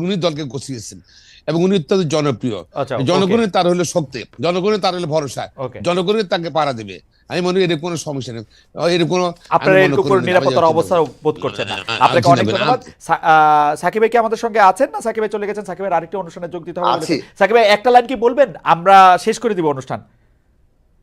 উনি দলকে গছিয়েছেন এবং উনি অত্যন্ত জনপ্রিয়। জনগণের তার হলো শক্তি, জনগণের তার হলো ভরসা, জনগণের তাকে পাড়া দেবে। আমি মনে করি এর কোনো সমস্যা নেই, এর কোনো
আপনারা এর উপর নিরাপত্তার অবস্থা বোধ করছেন না। আপনাকে অনেক ধন্যবাদ। সাকিব ভাই কি আমাদের সঙ্গে আছেন না সাকিব ভাই চলে গেছেন? সাকিব ভাই আরেকটি অনুষ্ঠানে যোগ দিতে হবে। সাকিব ভাই একটা লাইন কি বলবেন? আমরা শেষ করে দিব অনুষ্ঠান।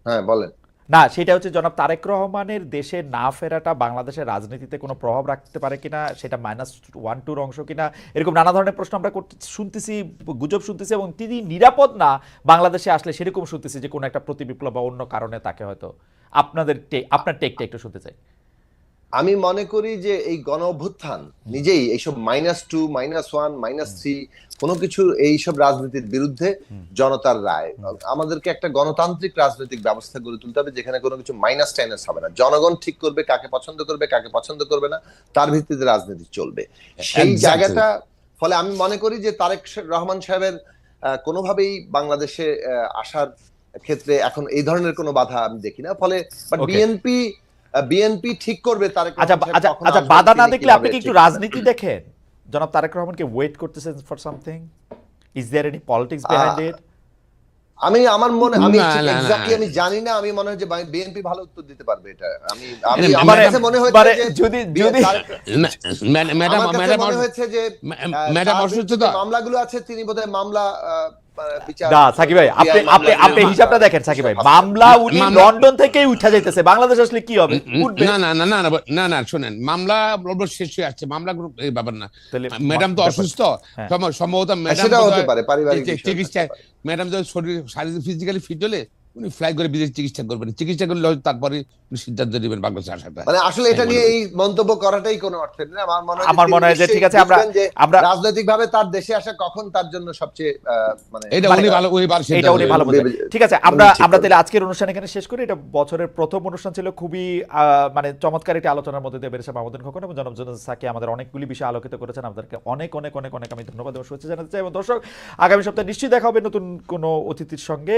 হ্যাঁ বলেন।
না, সেটা হচ্ছে জনাব তারেক রহমানের দেশে না ফেরাটা বাংলাদেশের রাজনীতিতে কোনো প্রভাব রাখতে পারে কিনা, সেটা -1-2 অংশ কিনা, এরকম নানা ধরনের প্রশ্ন আমরা শুনতেছি, গুজব শুনতেছি এবং তিনি নিরাপদ না বাংলাদেশে আসলে সেরকম শুনতেছি যে কোনো একটা প্রতিবিপ্লব বা অন্য কারণে তাকে হয়তো। আপনার টেকটা একটু শুনতে চাই।
আমি মনে করি যে এই গণ অভ্যুত্থান নিজেই এইসব -2, -1, -3 কোনো কিছু এইসব রাজনীতির বিরুদ্ধে জনতার রায়। আমাদেরকে একটা গণতান্ত্রিক রাজনৈতিক ব্যবস্থা গড়ে তুলতে হবে যেখানে কোনো কিছু মাইনাস টাইনাস হবে না। জনগণ ঠিক করবে কাকে পছন্দ করবে, কাকে পছন্দ করবে না, তার ভিত্তিতে রাজনীতি চলবে। সেই জায়গাটা ফলে আমি মনে করি যে তারেক রহমান সাহেবের কোনোভাবেই বাংলাদেশে আসার ক্ষেত্রে এখন এই ধরনের কোনো বাধা আমি দেখি না। ফলে বিএনপি ঠিক করবে তারেক রহমান।
আচ্ছা, বাধা না দেখলে আপনি কি একটু রাজনীতি দেখেন? জনাব তারেক রহমানকে ওয়েট করতেছেন for something? Is there any politics behind it?
আমি জানি না, আমি মনে হয় যে বিএনপি ভালো উত্তর দিতে পারবে এটা। আমার কাছে মনে হয়েছে যে
ম্যাডাম অসুস্থ,
মামলাগুলো আছে তিনি বোধহয় মামলা
সাকিব ভাই আপনি হিসাবটা দেখেন। সাকিব ভাই মামলা উনি লন্ডন থেকেই উঠা যাইতেছে, বাংলাদেশ আসলে কি হবে?
না শোনেন, মামলা শেষ হয়ে আসছে, মামলা এই ব্যাপার না। ম্যাডাম তো অসুস্থ, সম্ভবত ম্যাডাম যদি শরীর শারীরিক ফিজিক্যালি ফিট হলে উনি ফ্লাই করে বিদেশ চিকিৎসা করবেন, চিকিৎসা করলে তারপরে সিদ্ধান্ত নেবেন বাংলাদেশে আসাটা।
মানে আসলে এটা নিয়ে এই মন্তব্য করাটাই কোনো অর্থ নেই।
আমার মনে হয় যে ঠিক আছে, আমরা
রাজনৈতিকভাবে তার দেশে আসা কখন তার জন্য সবচেয়ে মানে
এটা উনি ভালো
বলেন। ঠিক আছে, আমরা তাহলে আজকের অনুষ্ঠান এখানে শেষ করি। এটা বছরের প্রথম অনুষ্ঠান ছিল, খুবই মানে চমৎকার একটি আলোচনার মধ্যে দিয়ে বেরিয়েছে মাহমুদুল খোকন এবং জনাব সাকি আমাদের অনেকগুলি বিষয় আলোকিত করেছেন। আপনাদেরকে অনেক অনেক অনেক অনেক আমি ধন্যবাদ এবং শুভেচ্ছা জানাতে চাই। এবং দর্শক, আগামী সপ্তাহে নিশ্চয়ই দেখা হবে নতুন কোনো অতিথির সঙ্গে।